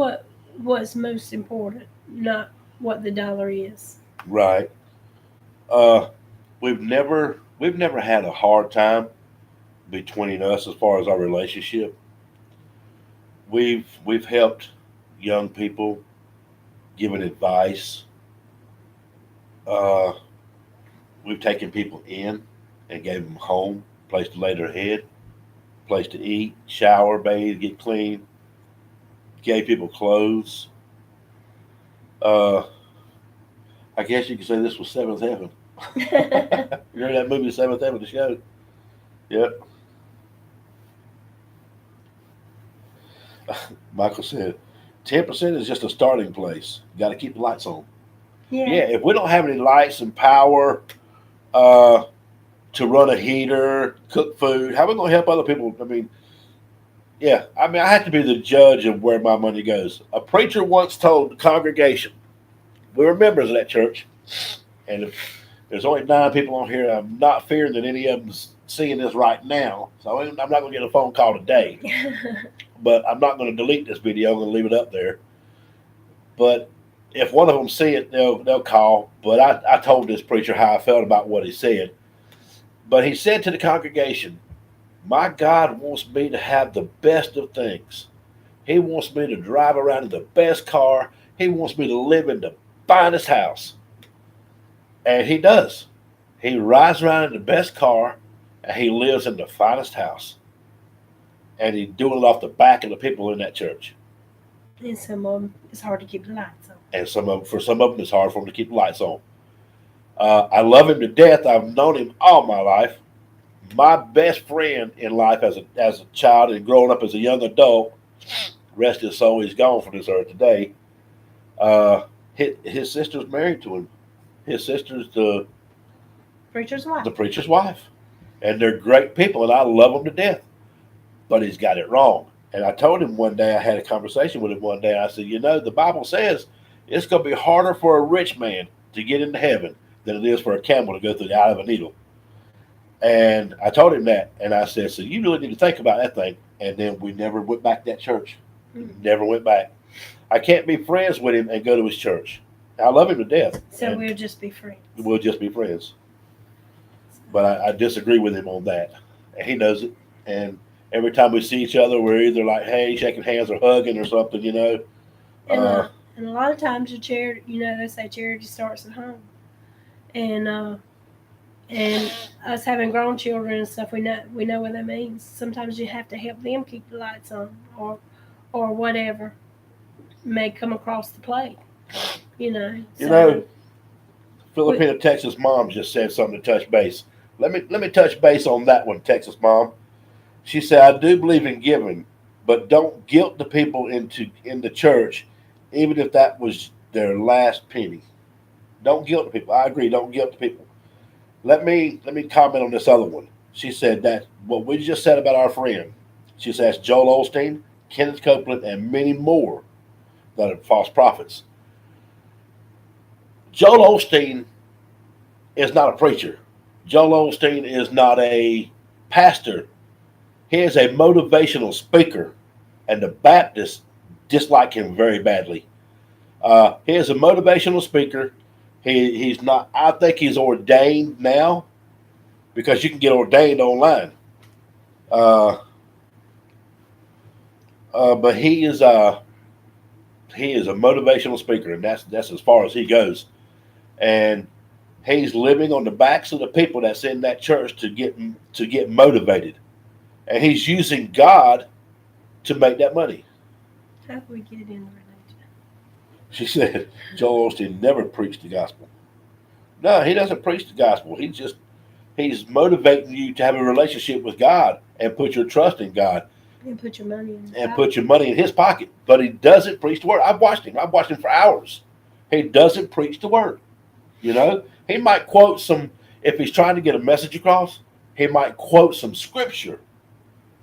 what's most important, not what the dollar is. Right. Uh, we've never had a hard time between us as far as our relationship. We've helped young people, given advice. Uh, we've taken people in and gave them home, place to lay their head, place to eat, shower, bathe, get clean. Gave people clothes. Uh, I guess you could say this was Seventh Heaven. You remember that movie, Seventh Heaven, the show? Yep. Michael said, 10% is just a starting place. You got to keep the lights on. Yeah. Yeah, if we don't have any lights and power uh, to run a heater, cook food, how are we going to help other people? I mean, yeah, I have to be the judge of where my money goes. A preacher once told the congregation, we were members of that church, and if there's only 9 people on here, I'm not fearing that any of them's seeing this right now, so I'm not going to get a phone call today. But I'm not going to delete this video. I'm going to leave it up there. But if one of them see it, they'll call. But I told this preacher how I felt about what he said. But he said to the congregation, my God wants me to have the best of things. He wants me to drive around in the best car. He wants me to live in the finest house. And he does. He rides around in the best car, and he lives in the finest house. And he's doing it off the back of the people in that church. And some of them, it's hard to keep the lights on. And for some of them, it's hard for them to keep the lights on. I love him to death. I've known him all my life. My best friend in life as a child and growing up as a young adult, rest his soul, he's gone from this earth today. His sister's married to him. His sister's Preacher's wife. the preacher's wife. And they're great people, and I love them to death. But he's got it wrong. And I told him one day, I had a conversation with him one day. I said, the Bible says it's going to be harder for a rich man to get into heaven than it is for a camel to go through the eye of a needle. And I told him that. And I said, so you really need to think about that thing. And then we never went back to that church. Never went back. I can't be friends with him and go to his church. I love him to death. So we'll just be friends. We'll just be friends. But I disagree with him on that. And he knows it. And every time we see each other, we're either like, hey, shaking hands or hugging or something, And a lot of times the charity, they say charity starts at home. And us having grown children and stuff, we know what that means. Sometimes you have to help them keep the lights on, or whatever may come across the plate. Filipina, Texas mom just said something to touch base. Let me touch base on that one, Texas mom. She said, I do believe in giving, but don't guilt the people in the church, even if that was their last penny. Don't guilt the people. I agree. Don't guilt the people. Let me comment on this other one. She said that what we just said about our friend. She says Joel Osteen, Kenneth Copeland, and many more that are false prophets. Joel Osteen is not a preacher. Joel Osteen is not a pastor. He is a motivational speaker, and the Baptists dislike him very badly. He is a motivational speaker. He's not. I think he's ordained now because you can get ordained online. Uh, but he is a motivational speaker, and that's as far as he goes. And he's living on the backs of the people that's in that church to get motivated, and he's using God to make that money. How do we get into religion? She said Joel Osteen never preached the gospel. No, he doesn't preach the gospel. He's motivating you to have a relationship with God and put your trust in God And put your money in. and put your money in his pocket. But he doesn't preach the word. I've watched him. I've watched him for hours. He doesn't preach the word. You know, he might quote some, if he's trying to get a message across, he might quote some scripture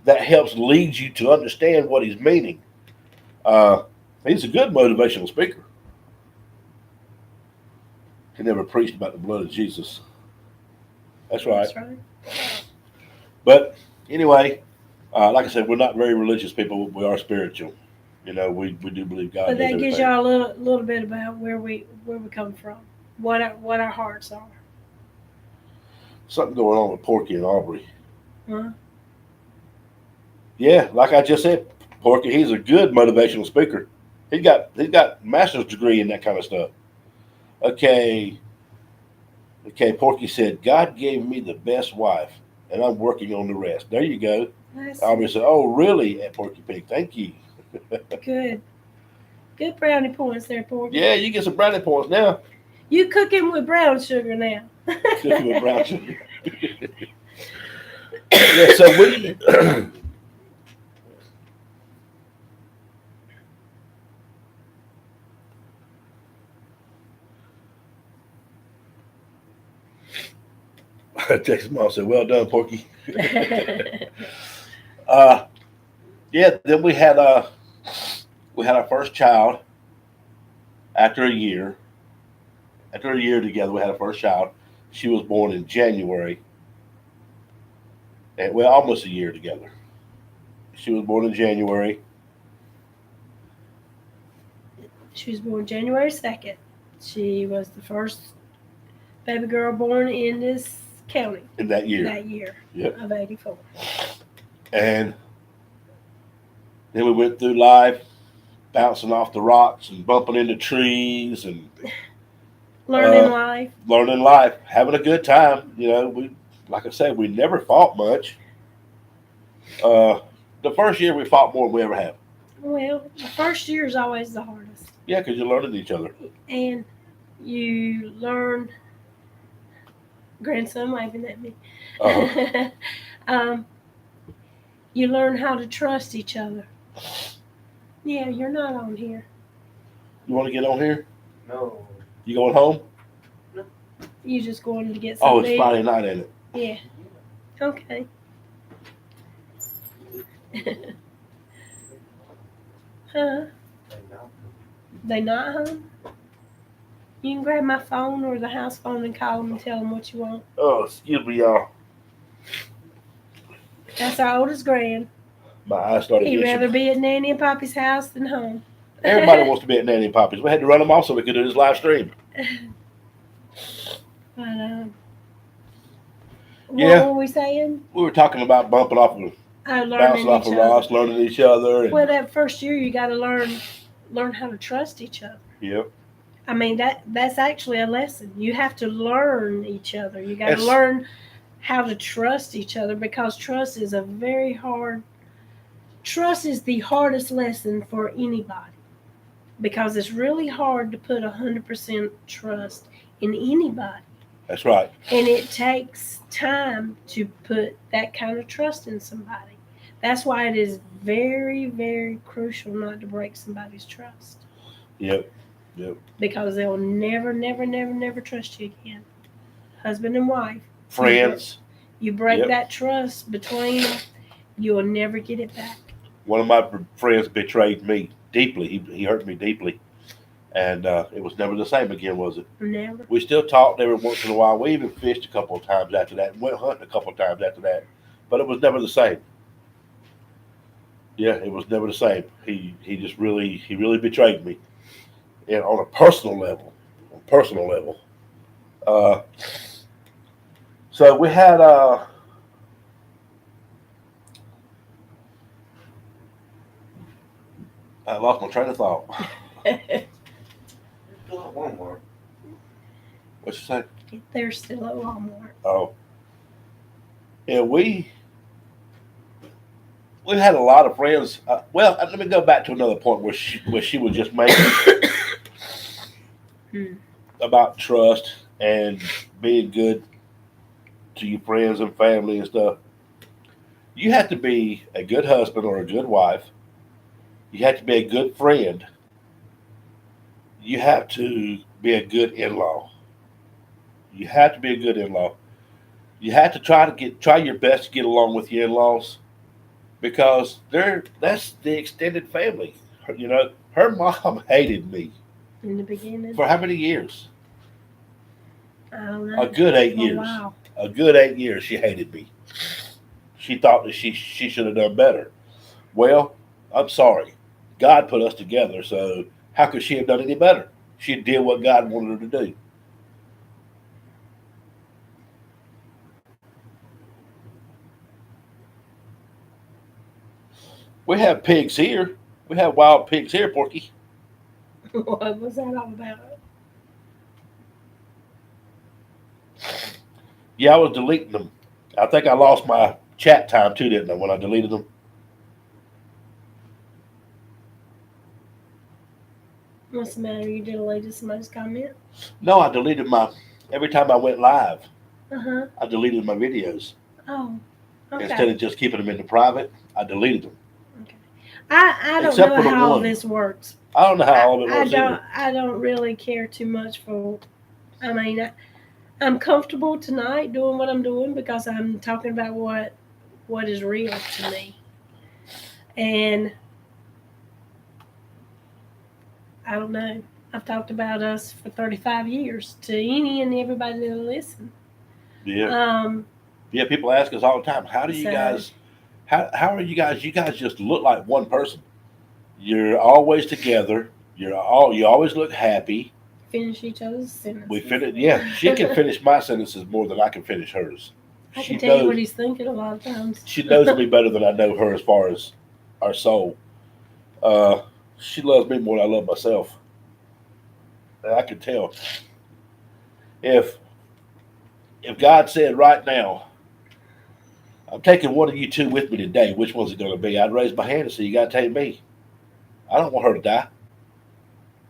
that helps lead you to understand what he's meaning. He's a good motivational speaker. He never preached about the blood of Jesus. That's right. That's right. But anyway, like I said, we're not very religious people. We are spiritual. You know, we do believe God. But does that gives everything. y'all a little bit about where we come from, what our hearts are. Something going on with Porky and Aubrey. Huh? Yeah, like I just said, Porky, he's a good motivational speaker. He's got master's degree in that kind of stuff. Okay, Porky said, God gave me the best wife, and I'm working on the rest. There you go. That's Aubrey said, oh, really, at Porky Pig? Thank you. good. Good brownie points there, Porky. Yeah, you get some brownie points now. You cooking with brown sugar now. Cooking with brown sugar. Yeah, so we... Texas mom said, well done, Porky. Yeah, then we had our first child after a year. After a year together, we had our first child. She was born in January. And well, almost a year together. She was born in January. She was born January 2nd. She was the first baby girl born in this county In that year. that year Yep. of 84. And then we went through life, bouncing off the rocks and bumping into trees and Learning life. learning life, having a good time. You know, like I said, we never fought much. The first year we fought more than we ever have. Well, the first year is always the hardest. Yeah, because you're learning each other. And you learn, grandson waving at me. Uh-huh. You learn how to trust each other. Yeah, you're not on here. You want to get on here? No. You going home? You just going to get Oh, something. it's Friday night, ain't it? Yeah. Okay. Huh? They not home? You can grab my phone or the house phone and call them and tell them what you want. Oh, excuse me, y'all. That's our oldest grand. My eyes started He'd rather itching. be at Nanny and Poppy's house than home. Everybody wants to be at Nanny and Poppy's. We had to run them off so we could do this live stream. But, Yeah. what were we saying? We were talking about bumping off and Learning bouncing off each of other. rocks, learning each other. And, Well, that first year you got to learn how to trust each other. yep. I mean that's actually a lesson. You have to learn each other. You got to It's- learn how to trust each other because trust is Trust is the hardest lesson for anybody because it's really hard to put 100% trust in anybody. That's right. And it takes time to put that kind of trust in somebody. That's why it is very, very crucial not to break somebody's trust. Yep. Because they'll never, never, never, never trust you again. Husband and wife. Friends. You break Yep. that trust between them, you'll never get it back. One of my friends betrayed me deeply. He hurt me deeply. And it was never the same again, was it? Never. We still talked every once in a while. We even fished a couple of times after that and went hunting a couple of times after that. But it was never the same. Yeah, it was never the same. He just really betrayed me, and on a personal level. On a personal level. Uh, so we had I lost my train of thought. One more. What you say? They're still at Walmart. Oh, yeah. We've had a lot of friends. Well, let me go back to another point where she was just making Hmm. about trust and being good to your friends and family and stuff. You have to be a good husband or a good wife. You have to be a good friend. You have to be a good in-law. You have to be a good in-law. You have to try your best to get along with your in-laws because that's the extended family. You know, her mom hated me In the beginning, for how many years? I don't A know. good eight For a years. while. A good 8 years she hated me. She thought that she should have done better. Well, I'm sorry. God put us together, so how could she have done any better? She did what God wanted her to do. We have pigs here. We have wild pigs here, Porky. What was that all about? Yeah, I was deleting them. I think I lost my chat time too, didn't I, when I deleted them? What's the matter? You deleted somebody's comment? No, I deleted my every time I went live, Uh huh. I deleted my videos. Oh, Instead okay. of just keeping them in the private, I deleted them. Okay. I don't Except know for the how all one. this works. I don't know how I, all of it I works don't either. I don't really care too much for. I mean, I'm comfortable tonight doing what I'm doing because I'm talking about what is real to me, and I don't know. I've talked about us for 35 years to any and everybody that'll listen. Yeah. Um, Yeah, people ask us all the time, how do you so guys how are you guys? You guys just look like one person. You're always together. You always look happy. finish each other's We sentences. finish. Yeah, she can finish my sentences more than I can finish hers. I can She tell you what knows he's thinking a lot of times. she knows me better than I know her as far as our soul. Uh, she loves me more than I love myself. And I can tell if God said right now, I'm taking one of you two with me today. Which one's it going to be? I'd raise my hand and say, you got to take me. I don't want her to die.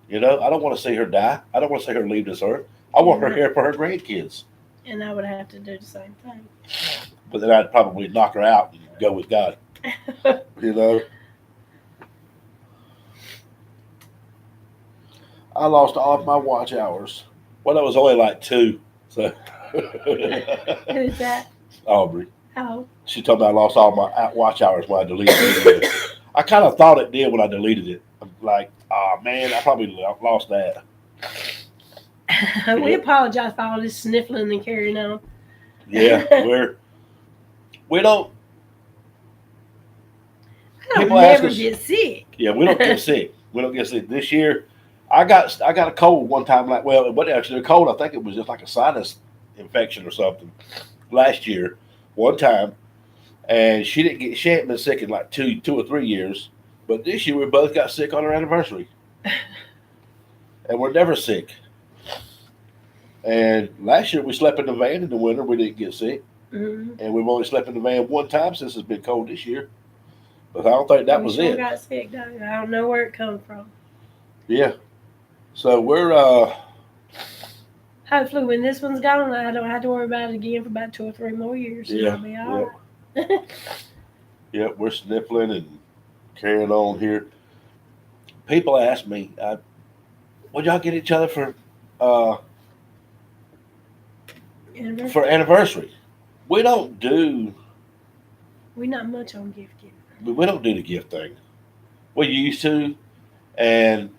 You know, I don't want to see her die. I don't want to see her leave this earth. I want her and, here for her grandkids. and I would have to do the same thing. But then I'd probably knock her out and go with God. You know, I lost all of my watch hours. Well, that was only like two. So, Who's that? Aubrey. Oh, She told me I lost all my watch hours when I deleted it. I kind of thought it did when I deleted it. I'm like, oh man, I probably lost that. we Yeah, apologize for all this sniffling and carrying on. yeah, we don't. I don't People ask never us, get sick. yeah, we don't get sick. We don't get sick. This year, I got a cold one time. Like, well, it wasn't actually a cold. I think it was just like a sinus infection or something. Last year, one time, and she didn't get. She hadn't been sick in like two or 3 years. But this year, we both got sick on our anniversary, and we're never sick. And last year, we slept in the van in the winter. We didn't get sick, Mm-hmm. and we've only slept in the van one time since it's been cold this year. But I don't think that We was sure it. got sick, though. I don't know where it come from. Yeah. So we're Hopefully, when this one's gone, I don't have to worry about it again for about 2 or 3 more years. And yeah, I'll be yeah, all right. yeah. We're sniffling and carrying on here. People ask me, "Would y'all get each other uh, Anniversary. for anniversary?" We don't do We're not much on gift giving. we don't do the gift thing. We used to, and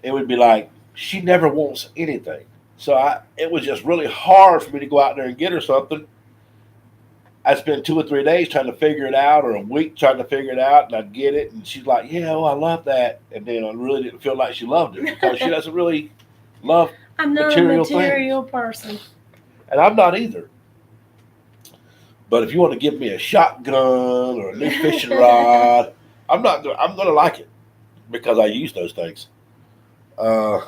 it would be like she never wants anything. So it was just really hard for me to go out there and get her something. I spent 2 or 3 days trying to figure it out, or a week trying to figure it out, and I'd get it, and she's like, "Yeah, oh, I love that," and then I really didn't feel like she loved it because she doesn't really love I'm not material a material person. and I'm not either. But if you want to give me a shotgun or a new fishing rod, I'm not. I'm going to like it because I use those things. You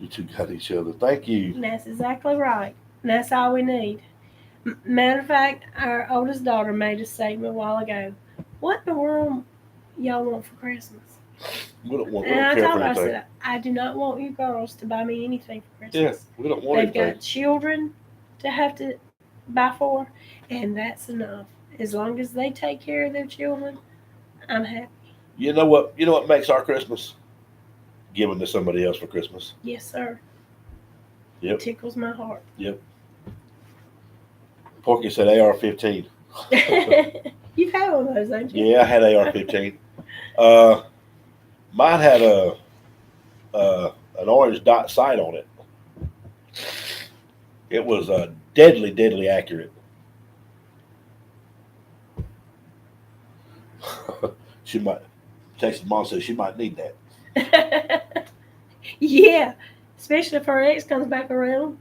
two got each other. Thank you. That's exactly right. And that's all we need. Matter of fact, our oldest daughter made a statement a while ago. What in the world y'all want for Christmas? We don't And I care told for her, I anything. said, I do not want you girls to buy me anything for Yeah, Christmas. we don't want They've anything. got children to have to buy for, and that's enough. As long as they take care of their children, I'm happy. You know what? You know what makes our Christmas? Giving to somebody else for Christmas. Yes, sir. Yep. It tickles my heart. Porky said AR-15. You've had one of those, ain't you? Yeah, I had AR-15. Mine had an orange dot sight on it. It was deadly accurate. She might. Texas mom says she might need that. Yeah, especially if her ex comes back around.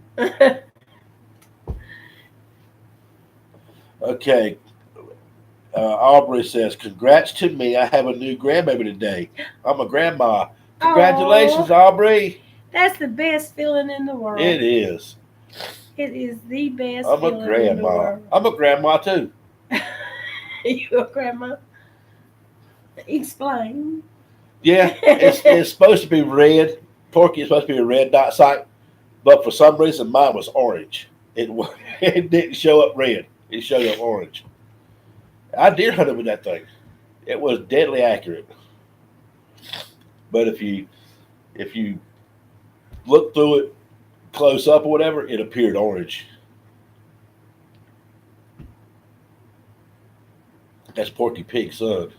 Okay. Aubrey says, "Congrats to me. I have a new grandbaby today. I'm a grandma. Congratulations, Aw, Aubrey. that's the best feeling in the world. It is. It is the best I'm a feeling in the grandma. world. I'm a grandma too. You a grandma? Explain. Yeah, it's supposed to be red. Porky is supposed to be a red dot sight, but for some reason mine was orange. It didn't show up red. It showed up orange. I deer hunted with that thing. It was deadly accurate. But if you look through it close up or whatever, it appeared orange. That's Porky Pig's son.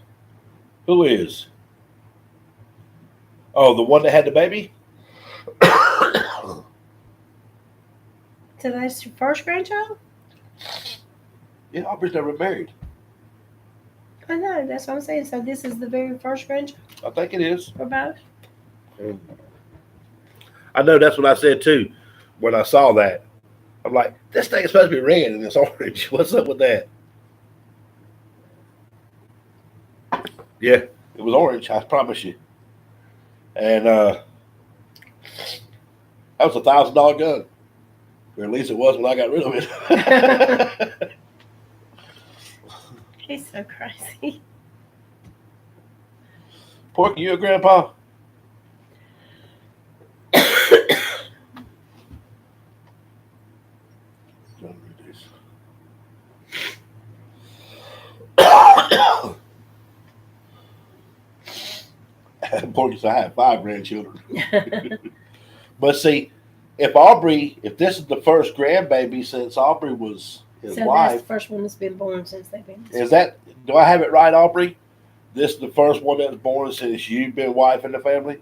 Who is? Oh, the one that had the baby? So that's your first grandchild? Yeah, Aubrey's never married. I know, that's what I'm saying. So this is the very first grandchild I think it is. for both? I know that's what I said too when I saw that. I'm like, this thing is supposed to be red and it's orange. What's up with that? Yeah, it was orange, I promise you. And that was $1,000 gun. Or at least it was when I got rid of it. He's so crazy. Porky, you a grandpa? Porky said I had 5 grandchildren. But see, if this is the first grandbaby since Aubrey was his So that's wife, the first one that's been born since they've been. do I have it right, Aubrey? This is the first one that was born since you've been wife in the family?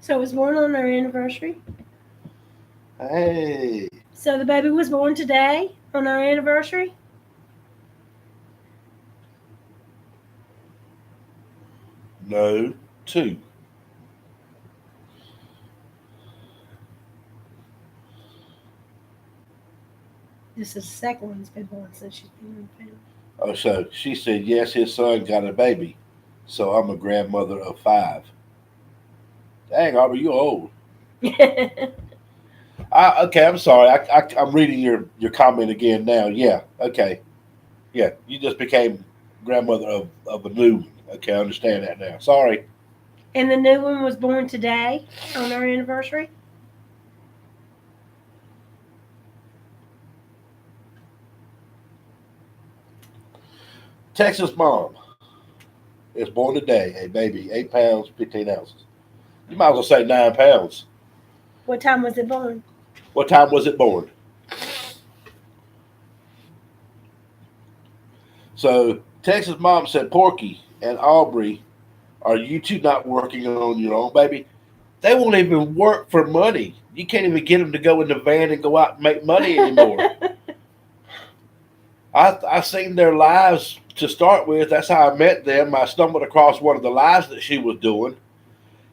So it was born on our anniversary. Hey. So the baby was born today on our anniversary. No, 2. This is the second one that's been born since she's been in the family. Oh, so she said, yes, his son got a baby. So I'm a grandmother of 5. Dang, Aubrey, you're old. Okay, I'm sorry. I'm reading your comment again now. Yeah, okay. Yeah, you just became grandmother of a new one. Okay, I understand that now. Sorry. And the new one was born today on our anniversary. Texas mom is born today, a baby, 8 pounds, 15 ounces. You might as well say 9 pounds. What time was it born? What time was it born? So Texas mom said, Porky and Aubrey, are you two not working on your own, baby? They won't even work for money. You can't even get them to go in the van and go out and make money anymore. I seen their lives to start with. That's how I met them. I stumbled across one of the lives that she was doing,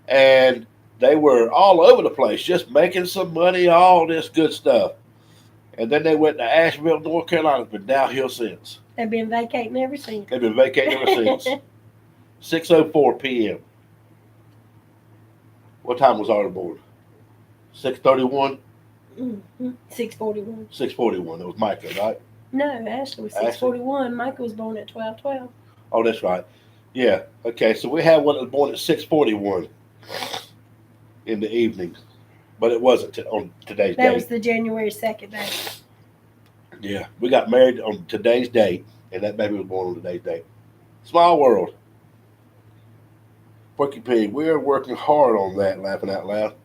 and they were all over the place, just making some money, all this good stuff. And then they went to Asheville, North Carolina. It's been downhill since. They've been vacating ever since. They've been vacating ever since. 6:04 p.m. What time was ours born? 6:31? 6:41. 6:41. It was Micah, right? No, Ashley was 6:41. Michael was born at 12:12. Oh, that's right. Yeah. Okay, so we had one that was born at 6:41 in the evening. But it wasn't on today's date. That was the January 2nd day. Yeah. We got married on today's date, and that baby was born on today's date. Small world. Porky Pig, we are working hard on that, laughing out loud.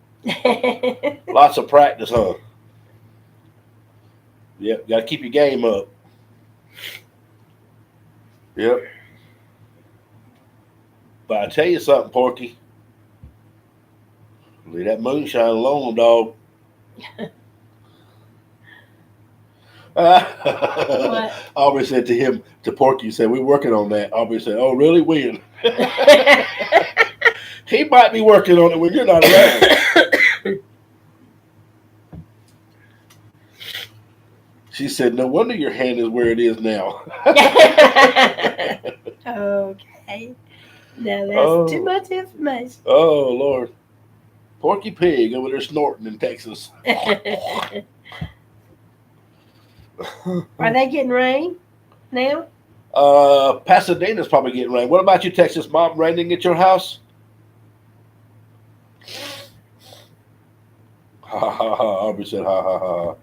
Lots of practice, huh? Yep, got to keep your game up. Yep. But I tell you something, Porky. Leave that moonshine alone, dog. What? Aubrey said to him, to Porky, said, we're working on that. Aubrey said, oh, really? When? He might be working on it when you're not around. She said, no wonder your hand is where it is now. Okay. Now that's too much information. Oh, Lord. Porky Pig over there snorting in Texas. Are they getting rain now? Pasadena's probably getting rain. What about you, Texas mom? Raining at your house? Ha ha ha. Aubrey said ha ha ha.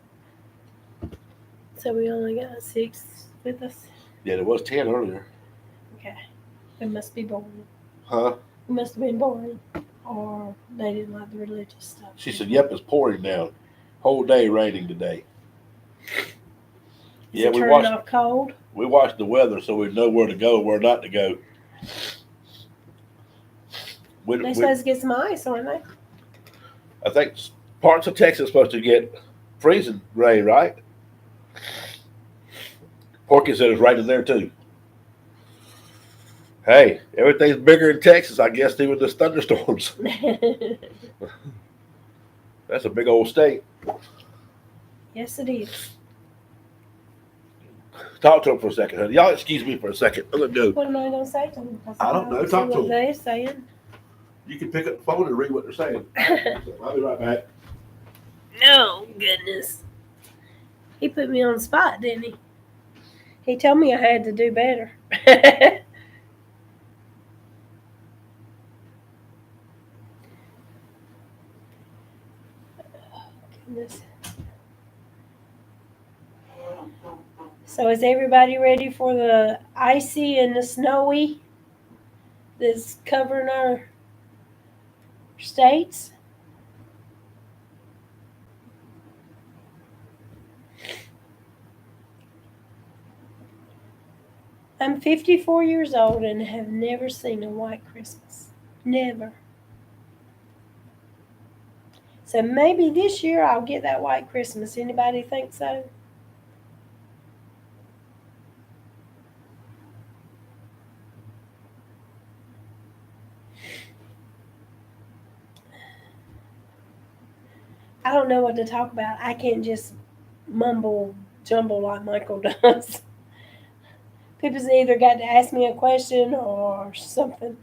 So we only got 6 with us. Yeah, there was 10 earlier. Okay. It must be boring. Huh? It must have been boring. Or they didn't like the religious stuff. She said, yep, it's pouring down. Whole day raining today. Yeah, we turning off cold. We watched the weather so we know where to go, where not to go. They're supposed to get some ice, aren't they? I think parts of Texas are supposed to get freezing rain, right? Porky said it's raining there too. Hey, everything's bigger in Texas, I guess, even the thunderstorms. That's a big old state. Yes, it is. Talk to him for a second, honey. Y'all excuse me for a second. Let me go. What am I going to say to them? I don't know. Talk to them. What they're saying. You can pick up the phone and read what they're saying. I'll be right back. Oh, goodness. He put me on the spot, didn't he? He told me I had to do better. Goodness. So is everybody ready for the icy and the snowy that's covering our states? I'm 54 years old and have never seen a white Christmas. Never. So maybe this year I'll get that white Christmas. Anybody think so? I don't know what to talk about. I can't just mumble jumble like Michael does. People's either got to ask me a question or something.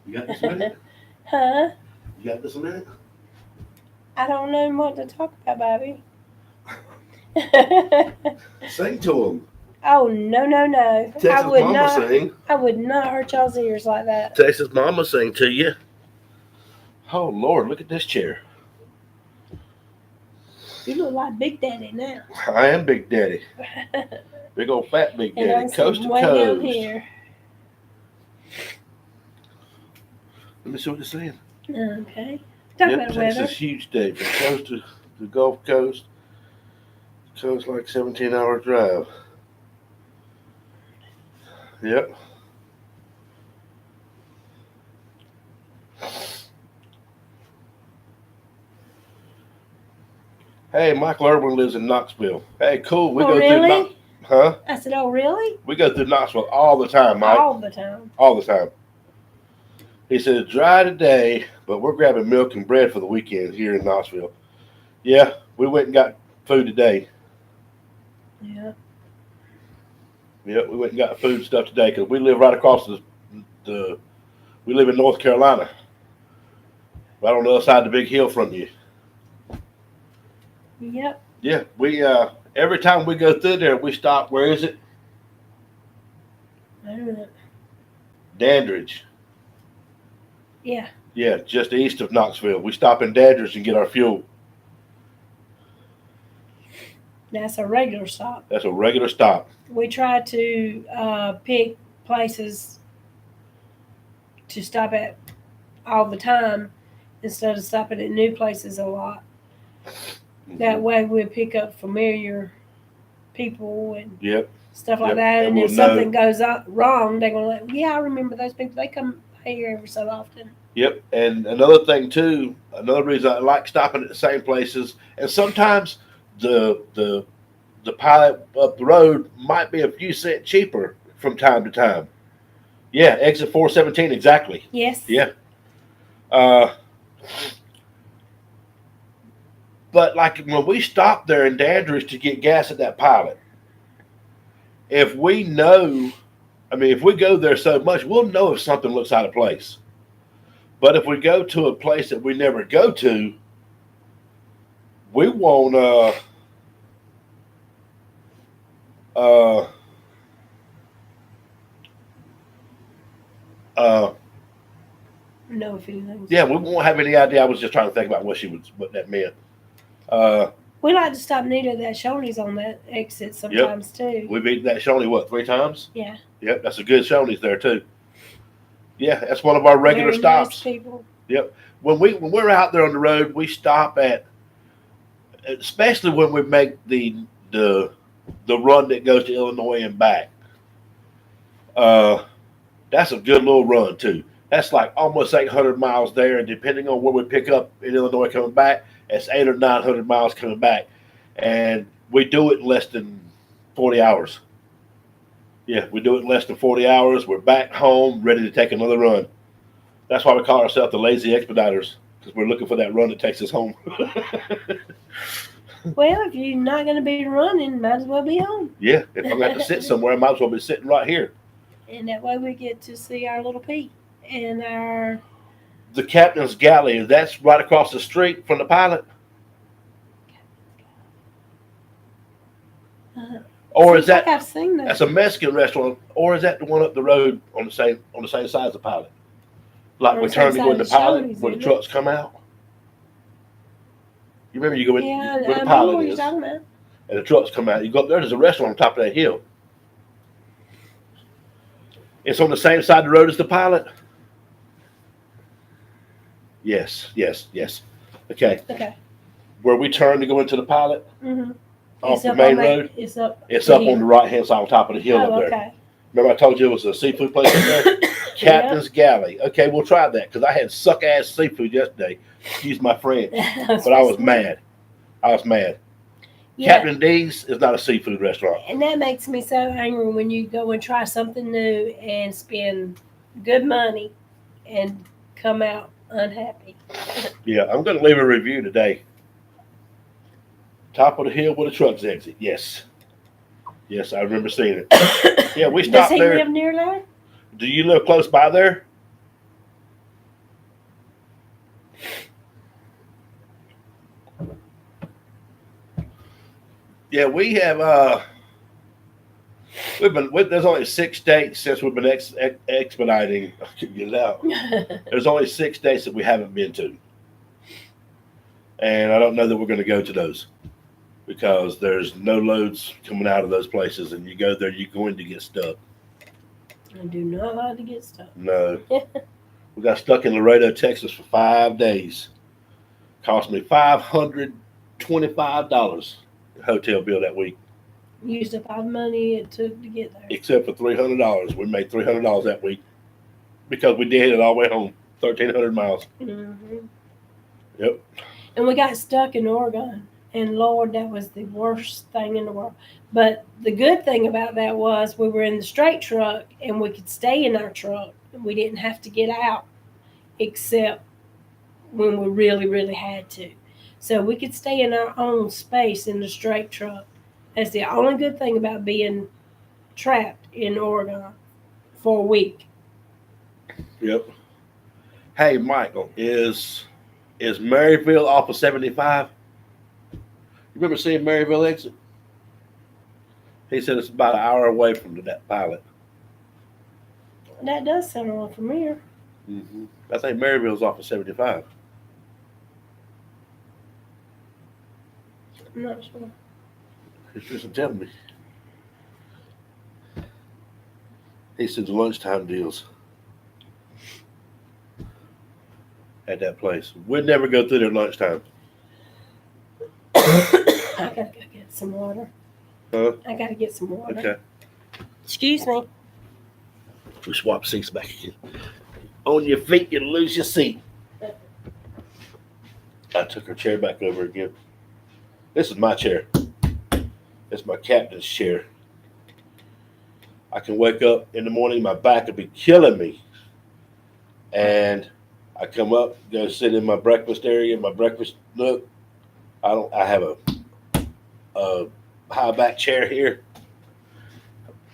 You got this minute? Huh? You got this minute? I don't know what to talk about, Bobby. Sing to him. Oh, no. Texas I would Mama not. sing. I would not hurt y'all's ears like that. Texas Mama sing to you. Oh, Lord, look at this chair. You look like Big Daddy now. I am Big Daddy. Big old fat Big And Daddy. I'm Coast sitting to way down coast. here. Let me see what they're saying. Okay. Talk about the weather. Texas, huge day from coast to the Gulf Coast. Coast like 17-hour drive. Yep. Hey, Michael Irwin lives in Knoxville. Hey, cool. We Oh, go really? through huh? I said, oh, really? We go through Knoxville all the time, Mike. All the time. All the time. He said, dry today, but we're grabbing milk and bread for the weekend here in Knoxville. Yeah, we went and got food today. Yeah. Yeah, we went and got food stuff today because we live right across we live in North Carolina. Right on the other side of the big hill from you. Yep. Yeah, we every time we go through there, we stop. Where is it? I don't know. Dandridge. Yeah. Yeah, just east of Knoxville. We stop in Dandridge and get our fuel. That's a regular stop. That's a regular stop. We try to pick places to stop at all the time instead of stopping at new places a lot. That way we pick up familiar people and Yep. stuff like Yep. that. And And we'll if something goes wrong, they're going to like, yeah, I remember those people. They come here every so often. Yep. And another thing too, another reason I like stopping at the same places, and sometimes the pilot up the road might be a few cents cheaper from time to time. Yeah, exit 417 exactly. Yes. Yeah. But like when we stopped there in Dandridge to get gas at that pilot, if we know, if we go there so much, we'll know if something looks out of place. But if we go to a place that we never go to, we won't No feelings. yeah, we won't have any idea. I was just trying to think about what that meant. We like to stop near that Shoney's on that exit sometimes too. We've eaten that Shoney, what, 3 times? Yeah. Yep, that's a good Shoney's there too. Yeah, that's one of our regular Very stops. Nice people. Yep. When we're out there on the road, we stop at, especially when we make the run that goes to Illinois and back. That's a good little run too. That's like almost 800 miles there, and depending on where we pick up in Illinois coming back, it's 800 or 900 miles coming back, and we do it in less than 40 hours. Yeah, we do it in less than 40 hours. We're back home, ready to take another run. That's why we call ourselves the Lazy Expediters, because we're looking for that run that takes us home. Well, if you're not going to be running, might as well be home. Yeah, if I'm going to sit somewhere, I might as well be sitting right here. And that way we get to see our little Pete and our... The Captain's Galley, that's right across the street from the pilot? Or is that... I've seen that. That's a Mexican restaurant, or is that the one up the road on the same side as the pilot? Like On we the turn to same go in the side of pilot Shoney's, where the isn't trucks come out. You remember you go in Yeah, where the I know pilot what you're is, talking about. and the trucks come out. You go up there, there's a restaurant on top of that hill. It's on the same side of the road as the pilot? Yes. Okay. Okay. Where we turn to go into the pilot Mm-hmm. off the main road, It's up. it's up on the right-hand side on top of the hill up Oh, there. okay. Remember I told you it was a seafood place up there? Captain's Galley. Okay, we'll try that because I had suck-ass seafood yesterday. Excuse my French. But I was mad. Yeah. Captain D's is not a seafood restaurant. And that makes me so angry when you go and try something new and spend good money and come out unhappy. Yeah, I'm going to leave a review today. Top of the hill where the trucks exit. Yes, I remember seeing it. Yeah, we Does stopped he there. live near there? Do you live close by there? Yeah, we have. There's only 6 states since we've been expediting. I couldn't get it out. There's only 6 states that we haven't been to, and I don't know that we're going to go to those because there's no loads coming out of those places, and you go there, you're going to get stuck. I do not like to get stuff. No. We got stuck in Laredo, Texas for 5 days. Cost me $525 hotel bill that week. Used up all the money it took to get there. Except for $300. We made $300 that week because we did it all the way home, 1,300 miles. Mm-hmm. Yep. And we got stuck in Oregon. And Lord, that was the worst thing in the world. But the good thing about that was we were in the straight truck and we could stay in our truck. And we didn't have to get out except when we really, really had to. So we could stay in our own space in the straight truck. That's the only good thing about being trapped in Oregon for a week. Yep. Hey, Michael, is Maryville off of 75? You remember seeing Maryville exit? He said it's about an hour away from that pilot. That does sound wrong from here. Mm-hmm. I think Maryville's off of 75. I'm not sure. He's just telling me. He said the lunchtime deals at that place. We'd never go through there lunchtime. I gotta go get some water. Huh? I gotta get some water. Okay. Excuse me. We swap seats back again. On your feet, you lose your seat. I took her chair back over again. This is my chair. It's my captain's chair. I can wake up in the morning, my back will be killing me. And I come up, go sit in my breakfast area, my breakfast nook. I have a high back chair here,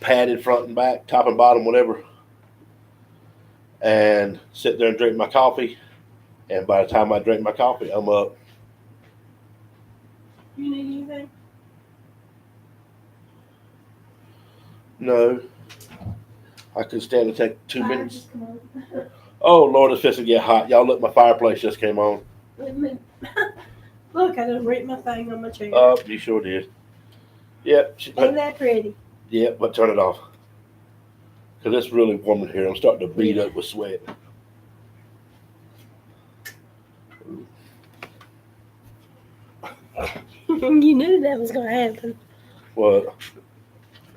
padded front and back, top and bottom, whatever. And sit there and drink my coffee. And by the time I drink my coffee, I'm up. You need anything? No. I could stand to take 2 Fire minutes. just come on. Oh, Lord, it's fixing to get hot. Y'all look, my fireplace just came on. Look, I done ripped my thing on my chair. Oh, you sure did. Yep. Ain't that pretty? Yep, but turn it off. Because it's really warm in here. I'm starting to beat up with sweat. You knew that was gonna happen. What?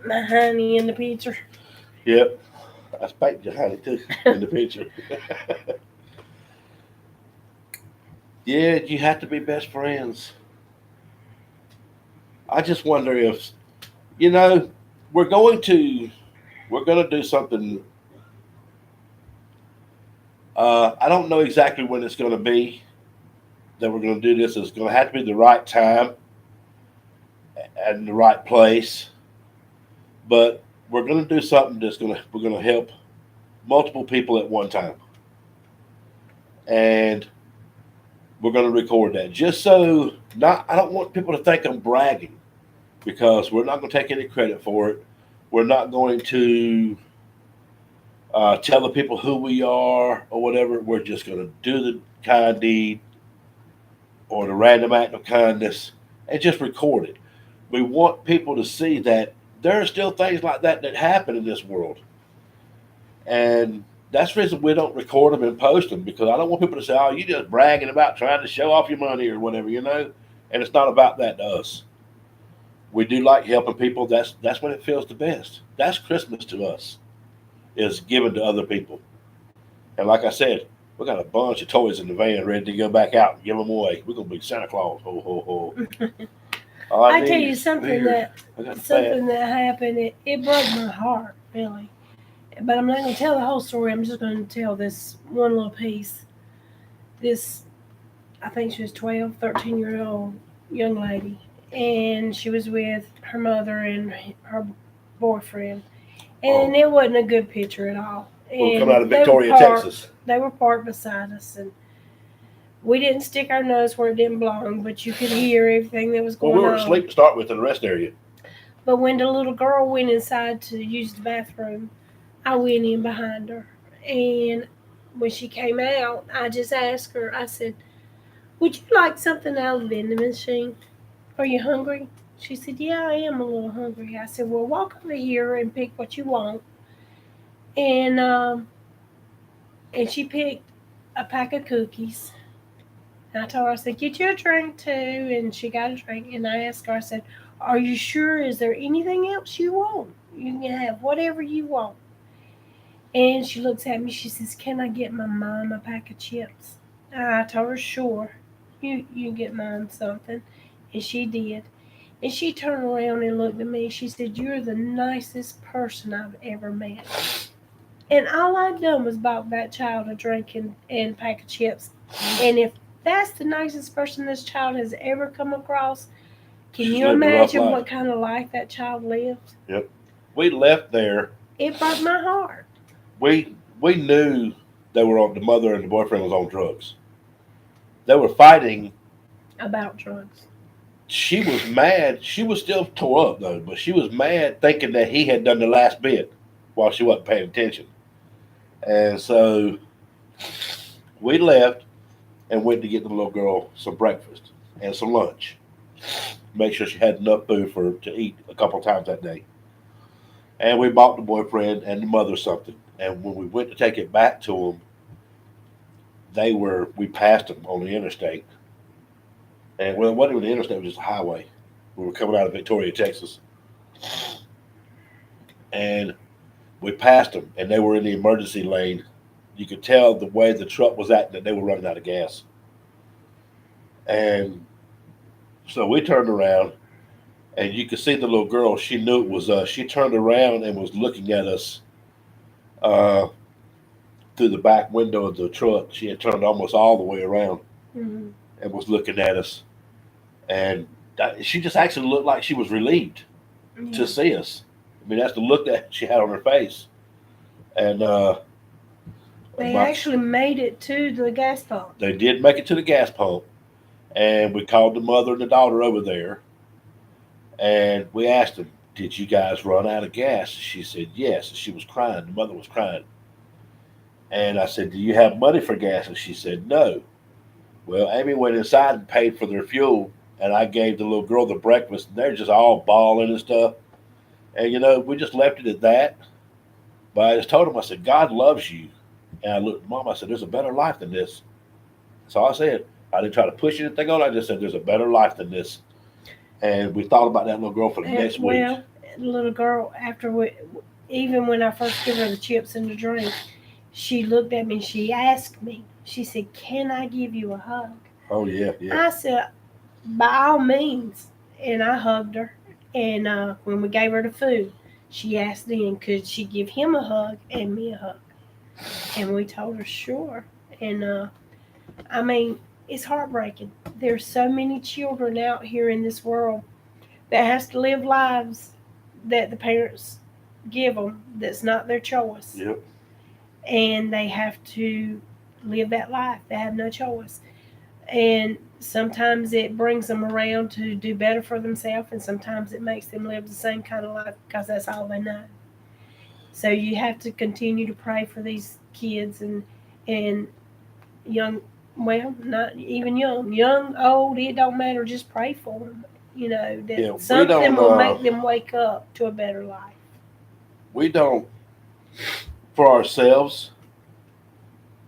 My honey in the picture. Yep. I spanked your honey too in the picture. Yeah, you have to be best friends. I just wonder if, we're going to do something. I don't know exactly when it's going to be that we're going to do this. It's going to have to be the right time and the right place. But we're going to do something we're going to help multiple people at one time. And we're going to record that. Just so I don't want people to think I'm bragging, because we're not going to take any credit for it. We're not going to tell the people who we are or whatever. We're just going to do the kind deed or the random act of kindness and just record it. We want people to see that there are still things like that happen in this world. And that's the reason we don't record them and post them, because I don't want people to say, oh, you just bragging about trying to show off your money or whatever, And it's not about that to us. We do like helping people. That's when it feels the best. That's Christmas to us, is giving to other people. And like I said, we got a bunch of toys in the van ready to go back out and give them away. We're going to be Santa Claus. Ho, ho, ho. I tell you something that happened. It broke my heart, really. But I'm not going to tell the whole story. I'm just going to tell this one little piece. I think she was 12, 13-year-old young lady. And she was with her mother and her boyfriend. And it wasn't a good picture at all. We're coming out of Victoria, Texas. They were parked beside us. And we didn't stick our nose where it didn't belong, but you could hear everything that was going on. Well, we were asleep to start with in the rest area. But when the little girl went inside to use the bathroom, I went in behind her. And when she came out, I just asked her, I said, would you like something out of the vending machine? Are you hungry? She said, yeah, I am a little hungry. I said, well, walk over here and pick what you want. And and she picked a pack of cookies. And I told her, I said, get you a drink too. And she got a drink. And I asked her, I said, are you sure? Is there anything else you want? You can have whatever you want. And she looks at me, she says, can I get my mom a pack of chips? I told her, sure. You get mom something. And she did. And she turned around and looked at me. She said, you're the nicest person I've ever met. And all I'd done was bought that child a drink and pack of chips. And if that's the nicest person this child has ever come across, can She's you lived a rough imagine life. what kind of life that child lived? Yep. We left there. It broke my heart. We knew they were on, the mother and the boyfriend was on drugs. They were fighting. About drugs. She was mad. She was still tore up though, but she was mad thinking that he had done the last bit while she wasn't paying attention. And so we left and went to get the little girl some breakfast and some lunch. Make sure she had enough food for to eat a couple times that day. And we bought the boyfriend and the mother something. And when we went to take it back to them, we passed them on the interstate. And well, it wasn't even the interstate, it was just a highway. We were coming out of Victoria, Texas. And we passed them, and they were in the emergency lane. You could tell the way the truck was acting that they were running out of gas. And so we turned around, and you could see the little girl. She knew it was us. She turned around and was looking at us through the back window of the truck. She had turned almost all the way around Mm-hmm. and was looking at us. And she just actually looked like she was relieved Yeah. to see us. I mean, that's the look that she had on her face. And They actually made it to the gas pump. they did make it to the gas pump. And we called the mother and the daughter over there. And we asked them, did you guys run out of gas? She said, yes. And she was crying. The mother was crying. And I said, do you have money for gas? And she said, no. Well, Amy went inside and paid for their fuel. And I gave the little girl the breakfast. And they're just all bawling and stuff. And, we just left it at that. But I just told them, I said, God loves you. And I looked at Mom, I said, there's a better life than this. So I said, I didn't try to push anything on. I just said, there's a better life than this. And we thought about that little girl for the next week. Well, the little girl, even when I first gave her the chips and the drink, she looked at me and she asked me, she said, can I give you a hug? Oh, yeah, yeah. I said, by all means. And I hugged her. And when we gave her the food, she asked then, could she give him a hug and me a hug? And we told her, sure. And I mean, it's heartbreaking. There's so many children out here in this world that has to live lives that the parents give them that's not their choice. Yep. And they have to live that life. They have no choice. And sometimes it brings them around to do better for themselves, and sometimes it makes them live the same kind of life because that's all they know. So you have to continue to pray for these kids and young, well, not even young, old, it don't matter. Just pray for them. That something will make them wake up to a better life. We don't, for ourselves,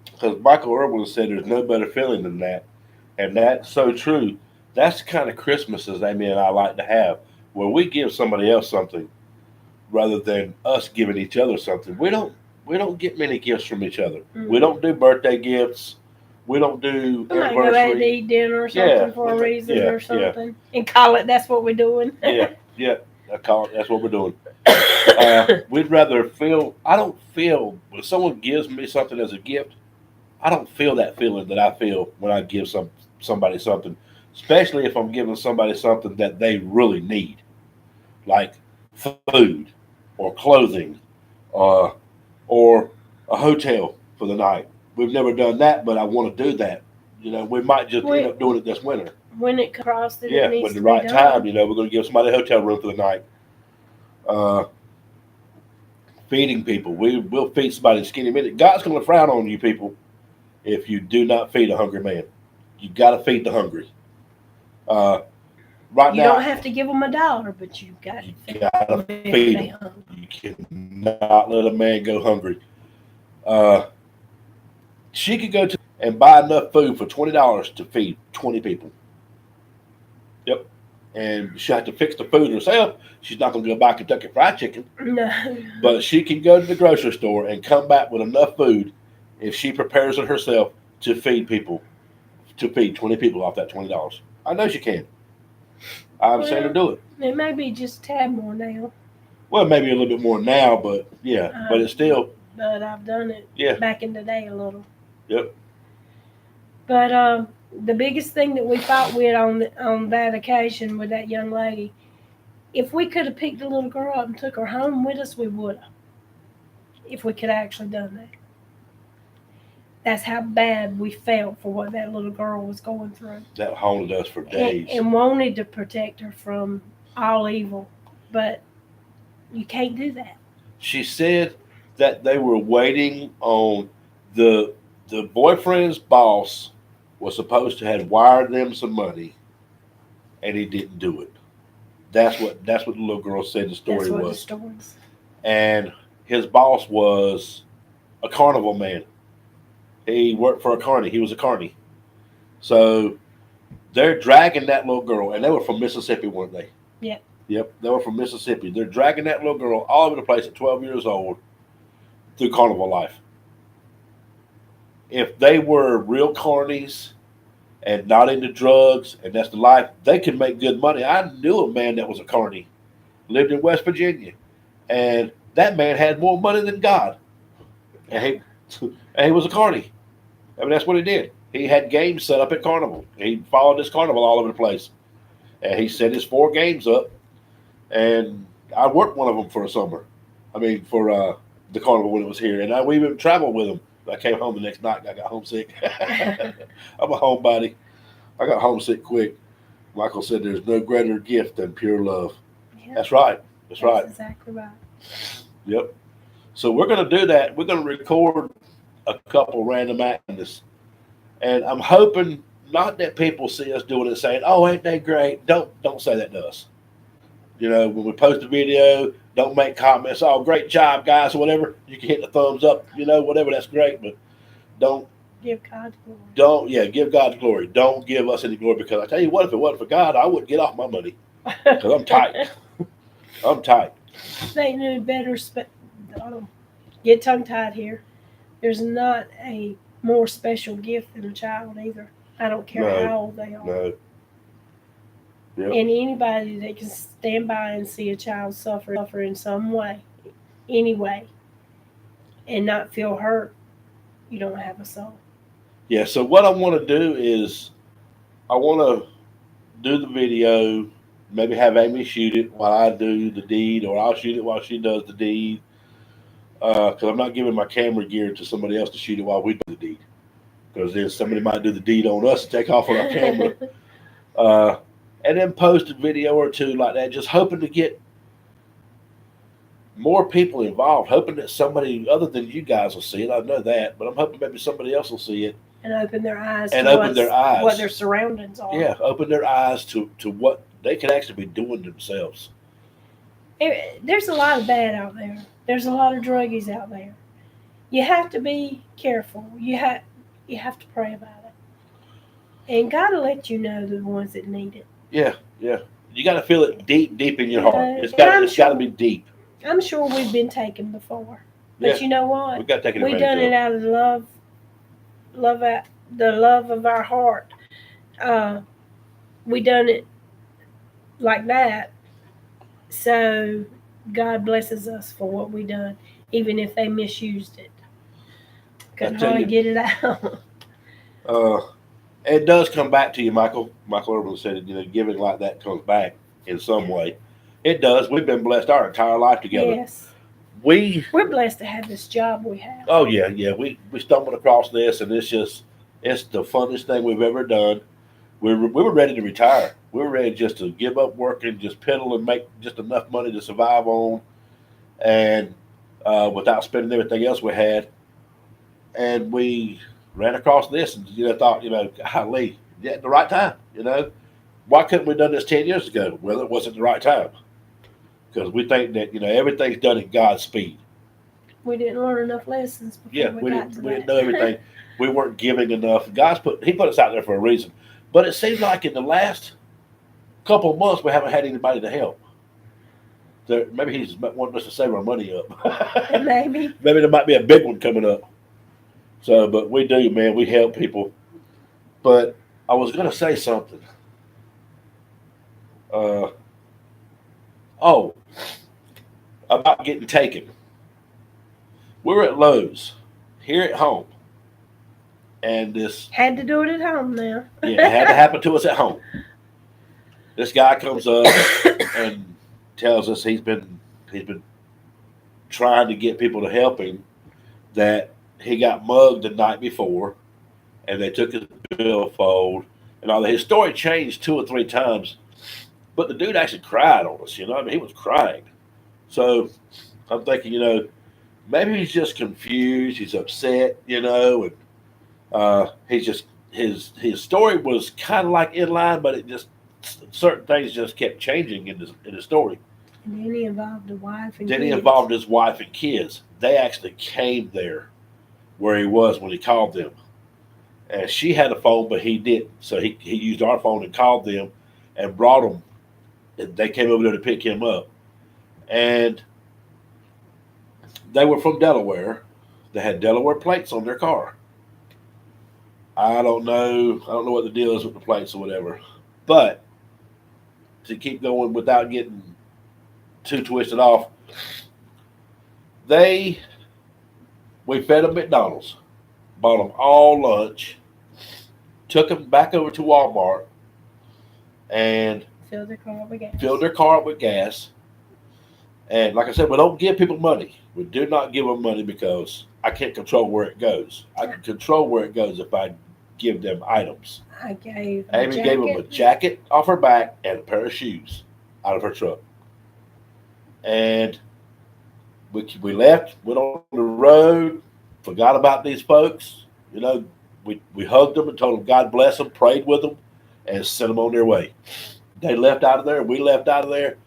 because Michael Irwin said there's no better feeling than that. And that's so true. That's the kind of Christmases Amy and I like to have, where we give somebody else something rather than us giving each other something. We don't get many gifts from each other. Mm-hmm. We don't do birthday gifts. We don't do anniversary. We might go out to eat dinner or something for a reason or something, and call it that's what we're doing. yeah. I call it that's what we're doing. We'd rather feel. I don't feel when someone gives me something as a gift. I don't feel that feeling that I feel when I give somebody something, especially if I'm giving somebody something that they really need, like food or clothing, or a hotel for the night. We've never done that, but I want to do that. We might just end up doing it this winter. When it crosses, when the right time, we're going to give somebody a hotel room for the night. Feeding people, we'll feed somebody skinny minute. God's going to frown on you people if you do not feed a hungry man. You got to feed the hungry. Right now, you don't have to give them $1, but you got to feed them. You cannot let a man go hungry. She could go to and buy enough food for $20 to feed 20 people. Yep. And she'll have to fix the food herself. She's not going to go buy Kentucky Fried Chicken. No. But she can go to the grocery store and come back with enough food if she prepares it herself to feed 20 people off that $20. I know she can. I've seen her do it. It may be just a tad more now. Well, maybe a little bit more now, but yeah, but it's still. But I've done it back in the day a little. Yep. But the biggest thing that we fought with on that occasion with that young lady, if we could have picked the little girl up and took her home with us, we would have. If we could have actually done that. That's how bad we felt for what that little girl was going through. That haunted us for days. And wanted to protect her from all evil. But you can't do that. She said that they were waiting on the boyfriend's boss was supposed to have wired them some money, and he didn't do it. That's what the little girl said the story That's what was. The story was. And his boss was a carnival man. He worked for a carny. He was a carny. So they're dragging that little girl, and they were from Mississippi, weren't they? Yep. Yep, they were from Mississippi. They're dragging that little girl all over the place at 12 years old through carnival life. If they were real carnies and not into drugs, and that's the life, they could make good money. I knew a man that was a carny, lived in West Virginia, and that man had more money than God. And he was a carny. I mean, that's what he did. He had games set up at carnival. He followed this carnival all over the place. And he set his 4 games up. And I worked one of them for a summer. I mean, for the carnival when it was here. And we even traveled with him. I came home the next night and I got homesick. I'm a homebody. I got homesick quick. Michael said there's no greater gift than pure love. Yeah. That's right. That's right. Exactly right. Yep. So we're going to do that. We're going to record a couple random acts. And I'm hoping not that people see us doing it saying, oh, ain't they great? Don't say that to us. You know, when we post a video, don't make comments, oh, great job, guys, or whatever. You can hit the thumbs up, you know, whatever, that's great. But don't. Give God glory. Give God glory. Don't give us any glory, because I tell you what, if it wasn't for God, I wouldn't get off my money. Because I'm tight. I'm tight. They knew better. Get tongue-tied here. There's not a more special gift than a child either. I don't care how old they are. No. Yep. And anybody that can stand by and see a child suffer in some way, anyway, and not feel hurt, you don't have a soul. Yeah, so what I want to do is I want to do the video, maybe have Amy shoot it while I do the deed, or I'll shoot it while she does the deed, because I'm not giving my camera gear to somebody else to shoot it while we do the deed, because then somebody might do the deed on us and take off on our camera. And then post a video or two like that, just hoping to get more people involved, hoping that somebody other than you guys will see it. I know that, but I'm hoping maybe somebody else will see it. And open their eyes what their surroundings are. Yeah, open their eyes to what they can actually be doing themselves. There's a lot of bad out there. There's a lot of druggies out there. You have to be careful. You have to pray about it. And God will let you know the ones that need it. Yeah. You got to feel it deep in your heart. It's got to be deep. I'm sure we've been taken before, but you know what? We got taken. We done it out of the love of our heart. We done it like that, so God blesses us for what we done, even if they misused it. Couldn't hardly get it out. It does come back to you, Michael. Michael Irvin said it, giving like that comes back in some way. It does. We've been blessed our entire life together. Yes. We're blessed to have this job we have. Oh, yeah. We stumbled across this, and it's the funnest thing we've ever done. We were ready to retire. We were ready just to give up working, just pedal and make just enough money to survive on, and without spending everything else we had. And we ran across this and thought, golly, at the right time, Why couldn't we have done this 10 years ago? Well, it wasn't the right time. Because we think that, everything's done at God's speed. We didn't learn enough lessons before we got to didn't know everything. we weren't giving enough. He put us out there for a reason. But it seems like in the last couple of months we haven't had anybody to help. Maybe he's wanting us to save our money up. Maybe. Maybe there might be a big one coming up. So, but we do, man. We help people. But I was going to say something. About getting taken. We're at Lowe's here at home. And this Had to do it at home now. it had to happen to us at home. This guy comes up and tells us he's been trying to get people to help him, that he got mugged the night before and they took his billfold and all that. His story changed 2 or 3 times, but the dude actually cried on us, you know. I mean, he was crying. So I'm thinking, you know, maybe he's just confused, he's upset, you know, and he's just his story was kind of like in line, but it just certain things just kept changing in his story. And then he involved the wife and Then kids. he involved his wife and kids. They actually came there where he was when he called them. And she had a phone, but he didn't. So he used our phone and called them and brought them. And they came over there to pick him up. And they were from Delaware. They had Delaware plates on their car. I don't know what the deal is with the plates or whatever. But to keep going without getting too twisted off, we fed them McDonald's, bought them all lunch, took them back over to Walmart, and filled their car up with gas. And like I said, we don't give people money. We do not give them money because I can't control where it goes. I can control where it goes if I give them items. Amy gave them a jacket off her back and a pair of shoes out of her truck. And we left, went on the road, forgot about these folks. You know, we hugged them and told them God bless them, prayed with them, and sent them on their way. They left out of there, and we left out of there.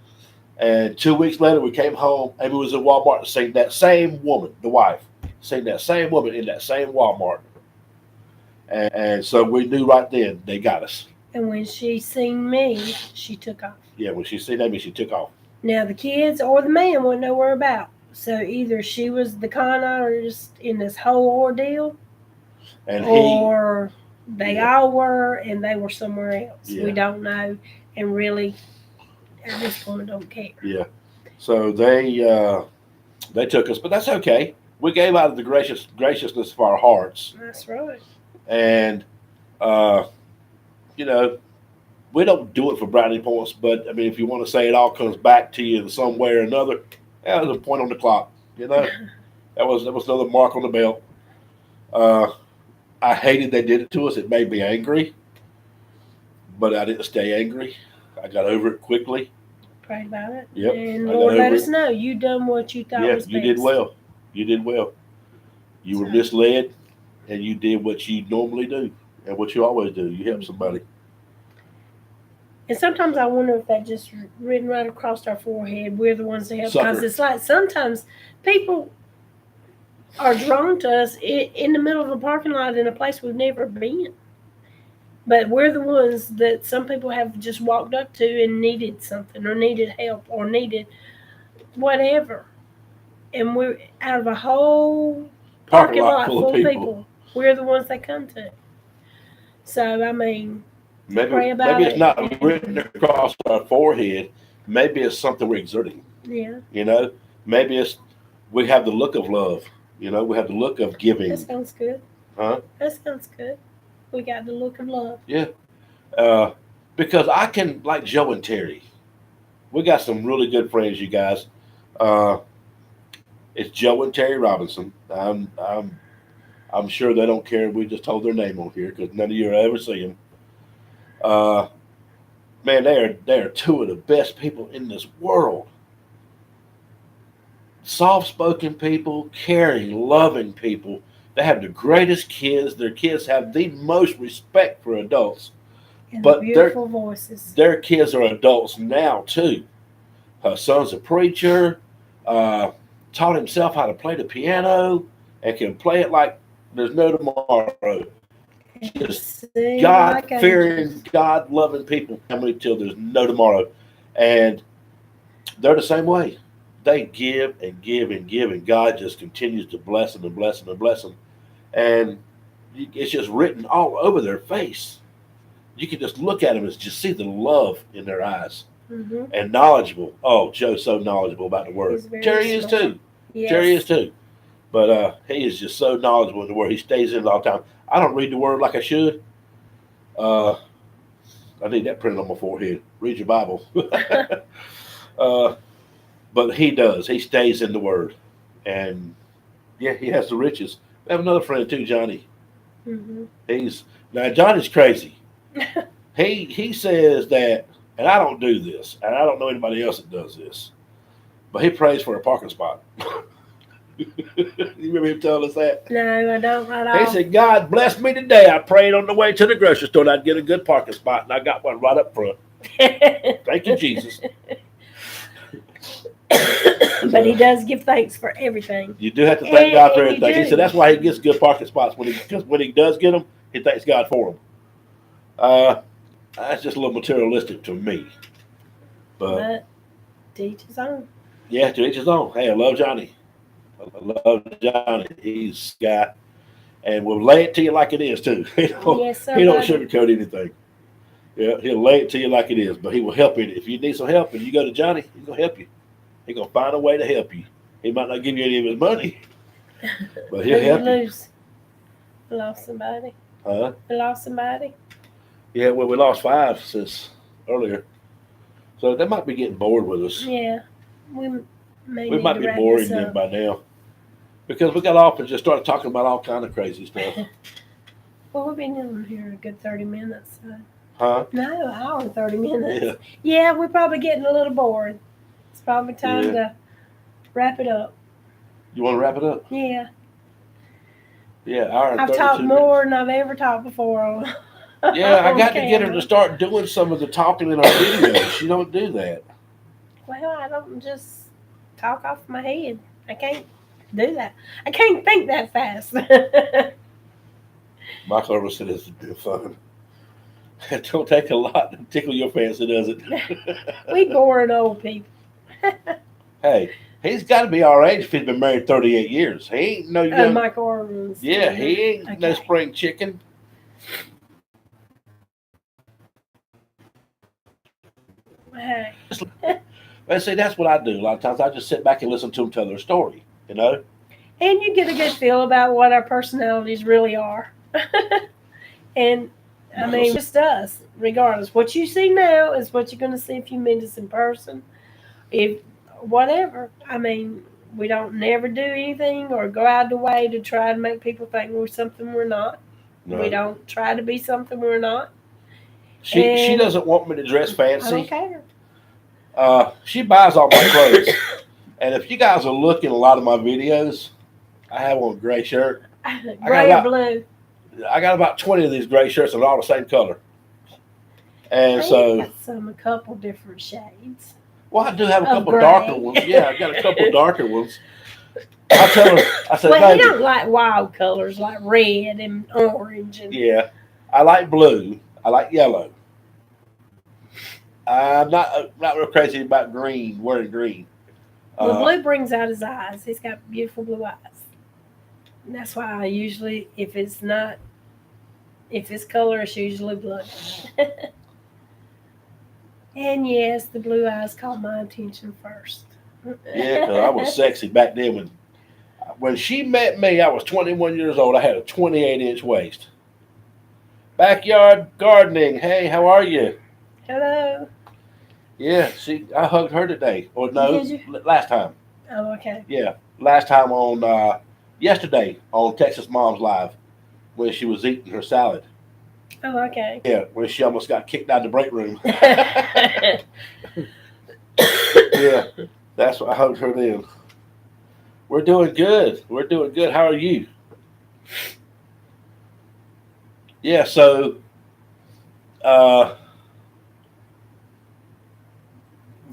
And 2 weeks later, we came home. Amy was in Walmart and seen that same woman, the wife, seen that same woman in that same Walmart. And so we knew right then they got us. And when she seen me, she took off. Yeah, when she seen Amy, she took off. Now, the kids or the man wouldn't know where about. So either she was the con artist in this whole ordeal, or they all were and they were somewhere else. Yeah. We don't know. And really, at this point, don't care. Yeah. So they took us, but that's okay. We gave out of the graciousness of our hearts. That's right. And, you know, we don't do it for brownie points, but, I mean, if you want to say it all comes back to you in some way or another, that was a point on the clock, you know. That was another mark on the belt. I hated they did it to us. It made me angry, but I didn't stay angry. I got over it quickly. Pray about it. Yep. And Lord, let us know you done what you thought was best. Yeah, you did well. You did well. You were misled, and you did what you normally do and what you always do. You help somebody. And sometimes I wonder if that just written right across our forehead, we're the ones that help. Because it's like sometimes people are drawn to us in the middle of a parking lot in a place we've never been. But we're the ones that some people have just walked up to and needed something or needed help or needed whatever. And we're out of a whole parking lot full of people. We're the ones they come to. So, I mean... Maybe it's not written across our forehead. Maybe it's something we're exerting. Yeah. You know, maybe we have the look of love. You know, we have the look of giving. That sounds good. Huh? That sounds good. We got the look of love. Yeah. Because I can, like Joe and Terry, we got some really good friends, you guys. It's Joe and Terry Robinson. I'm sure they don't care. We just told their name on here because none of you will ever see them. Man, they are two of the best people in this world. Soft-spoken people, caring, loving people. They have the greatest kids. Their kids have the most respect for adults. And but beautiful voices. Their kids are adults now, too. Her son's a preacher, taught himself how to play the piano, and can play it like There's no tomorrow. Just See, God like fearing, angels. God loving people coming till there's no tomorrow. And they're the same way. They give and give and give, and God just continues to bless them and bless them and bless them. And it's just written all over their face. You can just look at them and just see the love in their eyes. Mm-hmm. And knowledgeable. Oh, Joe's so knowledgeable about the word. He's very Terry is smart. too. Yes. Terry is too. But he is just so knowledgeable in the word. He stays in it all the time. I don't read the word like I should. I need that printed on my forehead. Read your Bible. uh, but he does. He stays in the word. And yeah, he has the riches. We have another friend too, Johnny. Mm-hmm. Now Johnny's crazy. He says that, and I don't do this, and I don't know anybody else that does this, but he prays for a parking spot. You remember him telling us that? No, I don't at all. He said, God bless me today. I prayed on the way to the grocery store and I'd get a good parking spot, and I got one right up front. Thank you, Jesus. But he does give thanks for everything. You do have to thank God for And you everything. He do. said that's why he gets good parking spots. Because when he does get them, he thanks God for them. That's just a little materialistic to me. But to each his own. yeah, to each his own. Hey, I love Johnny. I love Johnny. He's a guy. And will lay it to you like it is, too. He don't Yes, sir. sugarcoat anything. Yeah, he'll lay it to you like it is, but he will help you. If you need some help and you go to Johnny, he's going to help you. He's going to find a way to help you. He might not give you any of his money, but he'll help you. Lose. We lost somebody. Huh? We lost somebody. Yeah, well, we lost 5 since earlier. So they might be getting bored with us. Yeah. We We need might to be wrap boring this them up. by now. Because we got off and just started talking about all kind of crazy stuff. Well, we've been in here a good 30 minutes. So. Huh? No, an hour and 30 minutes. Yeah. Yeah, we're probably getting a little bored. It's probably time Yeah. to wrap it up. You want to wrap it up? Yeah. Yeah, hour and I've 32 talked minutes. more than I've ever talked before. Yeah, I on got to get her camera. to start doing some of the talking in our videos. She don't do that. Well, I don't just talk off my head. I can't do that. I can't think that fast. Michael ever said it's been fun. It don't take a lot to tickle your fancy, does it? We boring old people. Hey, he's got to be our age if he's been married 38 years. He ain't no young. Michael Orman's. Yeah, he ain't no Okay. spring chicken. Hey. But see, that's what I do. A lot of times I just sit back and listen to them tell their story, you know? And you get a good feel about what our personalities really are. And I mean, just us, regardless. What you see now is what you're going to see if you meet us in person. If whatever. I mean, we don't never do anything or go out of the way to try to make people think we're something we're not. No. We don't try to be something we're not. She And doesn't want me to dress I don't fancy. care. She buys all my clothes. And if you guys are looking at a lot of my videos, I have on a gray shirt. Gray or blue. I got about 20 of these gray shirts that are all the same color. And I so, got a couple different shades. well, I do have a Of couple gray. darker ones. Yeah, I got a couple darker ones. I tell her, I said, Well, he baby, don't like wild colors like red and orange and yeah, I like blue. I like yellow. I'm not real crazy about green, wearing green. well, blue brings out his eyes. He's got beautiful blue eyes. And that's why I usually, if it's color, it's usually blue. And yes, the blue eyes caught my attention first. Yeah, because I was sexy back then. When she met me, I was 21 years old. I had a 28-inch waist. Backyard gardening. Hey, how are you? Hello. Yeah, I hugged her today. Or no, Did you? last time. Oh, okay. Yeah, last time on yesterday on Texas Mom's Live when she was eating her salad. Oh, okay. Yeah, when she almost got kicked out of the break room. Yeah, that's what I hugged her then. We're doing good. We're doing good. How are you? Yeah, so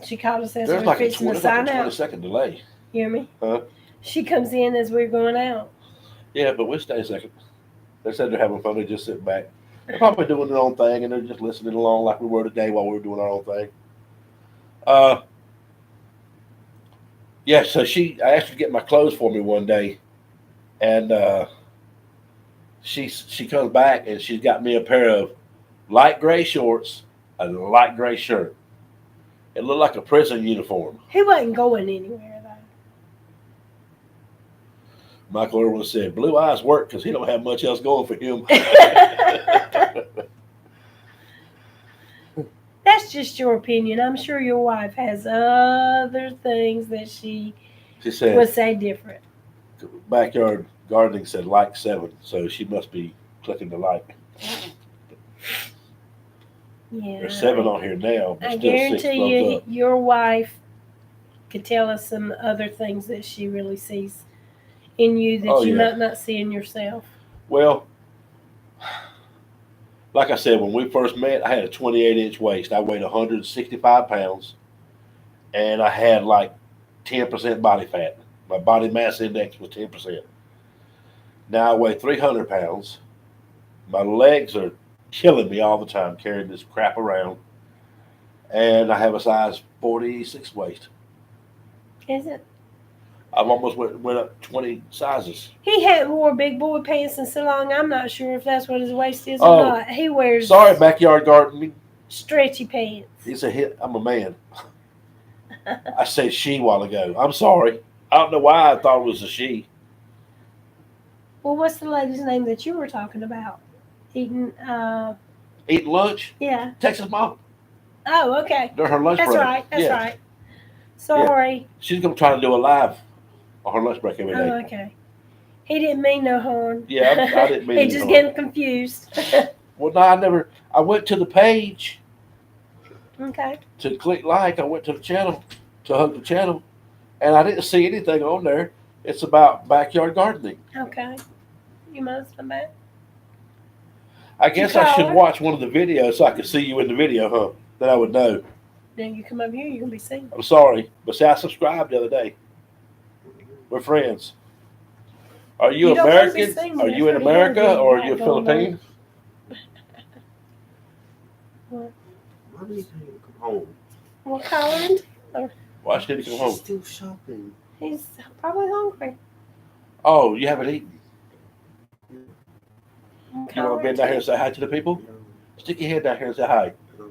She called us as there's we were like a fixing to 20 sign out. 20-second delay. You hear me? Huh? She comes in as we're going out. Yeah, but we'll stay second. They said they're having fun. They just sit back. They're probably doing their own thing, and they're just listening along like we were today while we were doing our own thing. Uh, yeah. So I asked her to get my clothes for me one day, and she comes back and she's got me a pair of light gray shorts, a light gray shirt. It looked like a prison uniform. He wasn't going anywhere though. Michael Irwin said, "Blue eyes work because he don't have much else going for him." That's just your opinion. I'm sure your wife has other things that she She would said, say different. "Backyard gardening said like 7, so she must be clicking the like." Yeah. There's 7 on here now, but I still 6 guarantee thumbs you, up. your wife could tell us some other things that she really sees in you that Oh, you yeah. might not see in yourself. Well, like I said, when we first met, I had a 28-inch waist. I weighed 165 pounds, and I had like 10% body fat. My body mass index was 10%. Now I weigh 300 pounds. My legs are killing me all the time carrying this crap around, and I have a size 46 waist. Is it? I've almost went up 20 sizes. He hadn't wore big boy pants in so long. I'm not sure if that's what his waist is Oh, or not. He wears Sorry, backyard gardening. stretchy pants. It's a hit. I'm a man. I said she a while ago. I'm sorry. I don't know why I thought it was a she. Well, what's the lady's name that you were talking about? Eating, Eating lunch? yeah. Texas mom. Oh, okay. During her lunch That's break. right. That's Yeah. right. Sorry. She's going to try to do a live on her lunch break every day. Oh, okay. He didn't mean no harm. Yeah, I didn't mean He any just harm. getting confused. Well, no, I went to the page Okay. to click like. I went to the channel, to hug the channel, and I didn't see anything on there. It's about backyard gardening. Okay. You must come back. I guess I call should her? watch one of the videos so I could see you in the video, huh? Then I would know. Then you come over here, you're gonna be seen. I'm sorry, but see, I subscribed the other day. We're friends. Are you You don't want to be American? seen, Are that's you in what you America gotta do. or are Right, you going Philippine? Why do you think you come home? We'll call him. Why should he come She's home? still shopping. He's probably hungry. Oh, you haven't eaten. We'll You call want to bend her down here too. and say hi to the people? No, Stick your head down here and say hi. no.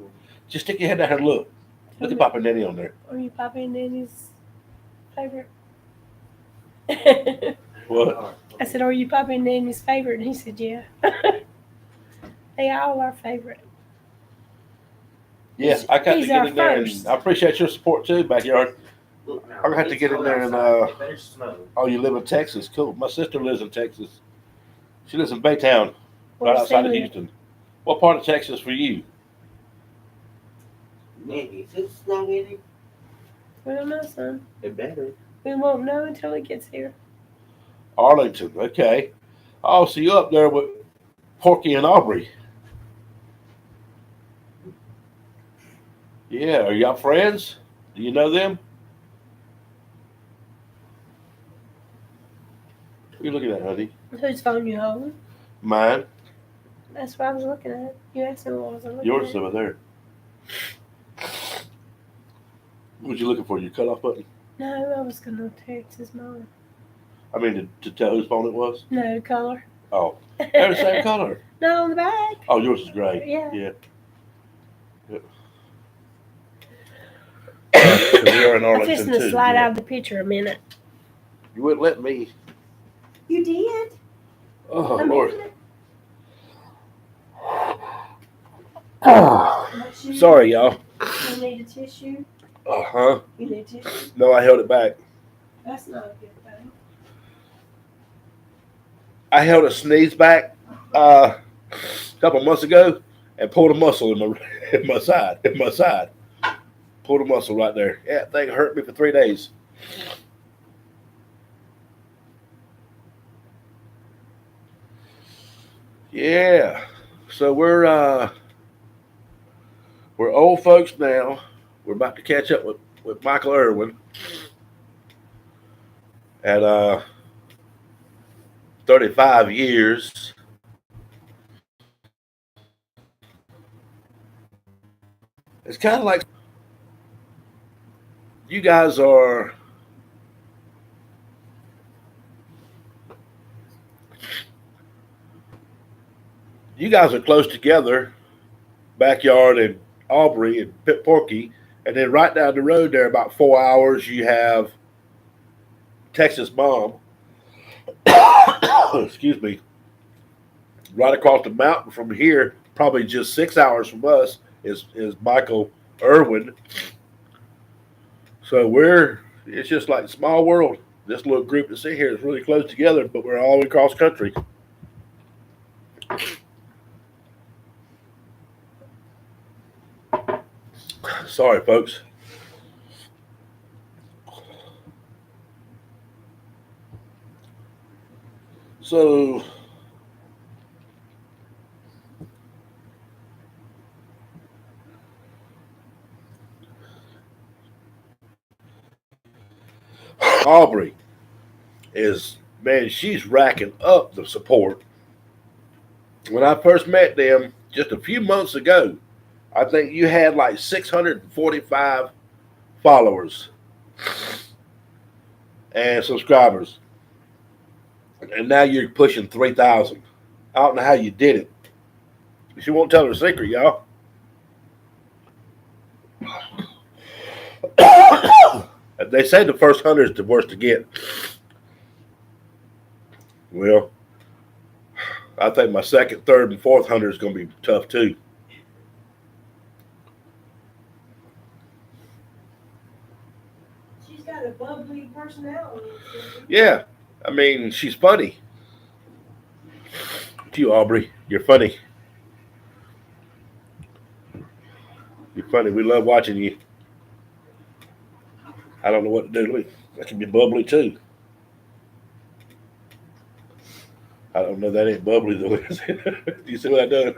Just stick your head down here and look. Look at Papa and Nanny on there. Are you Papa and Nanny's favorite? What? I said, are you Papa and Nanny's favorite? And he said, yeah. They all are favorite. Yeah, I got to He's get our in there, first. and I appreciate your support too, backyard. Look now, I'm gonna have to it's get in cold there and, outside. It better snow. Oh, you live in Texas? Cool. My sister lives in Texas. She lives in Baytown, right Where's outside of he Houston. What part of Texas for you? Maybe. Is it snow in it? We don't know, son. It better. We won't know until he gets here. Arlington. Okay. Oh, so you up there with Porky and Aubrey? Yeah. Are y'all friends? Do you know them? What are you looking at, honey? Whose phone you holding? Mine. That's what I was looking at. You asked me what I was looking Yours is at. over there. What you looking for? Your cutoff button? No, I was gonna text his mom. I mean, to tell whose phone it was? No color. Oh, they're the same color. No, on the back. Oh, yours is gray. Yeah. Yeah. So we are in I'm Arlington fixing to too. slide Yeah. out of the picture a minute. You wouldn't let me. You did? Oh A Lord. minute. Oh, sorry, y'all. You need a tissue? Huh? You need a tissue? No, I held it back. That's not a good thing. I held a sneeze back a couple months ago and pulled a muscle in my side. Pulled a muscle right there. Yeah, that thing hurt me for 3 days. Yeah. So we're old folks now. We're about to catch up with Michael Irwin. And 35 years. It's kind of like you guys are. You guys are close together, backyard in Aubrey and Pit Porky, and then right down the road there, about 4 hours, you have Texas Mom. Excuse me. Right across the mountain from here, probably just 6 hours from us, is Michael Irwin. So it's just like a small world. This little group that's in here is really close together, but we're all across country. Sorry, folks. So, Aubrey man, she's racking up the support. When I first met them just a few months ago, I think you had like 645 followers and subscribers. And now you're pushing 3,000. I don't know how you did it. She won't tell her secret, y'all. They say the first 100 is the worst to get. Well, I think my second, third, and fourth 100 is going to be tough too. She's got a bubbly personality. Yeah, I mean, she's funny. You, Aubrey, you're funny. You're funny. We love watching you. I don't know what to do. That can be bubbly too. I don't know. That ain't bubbly though. Do you see what I done?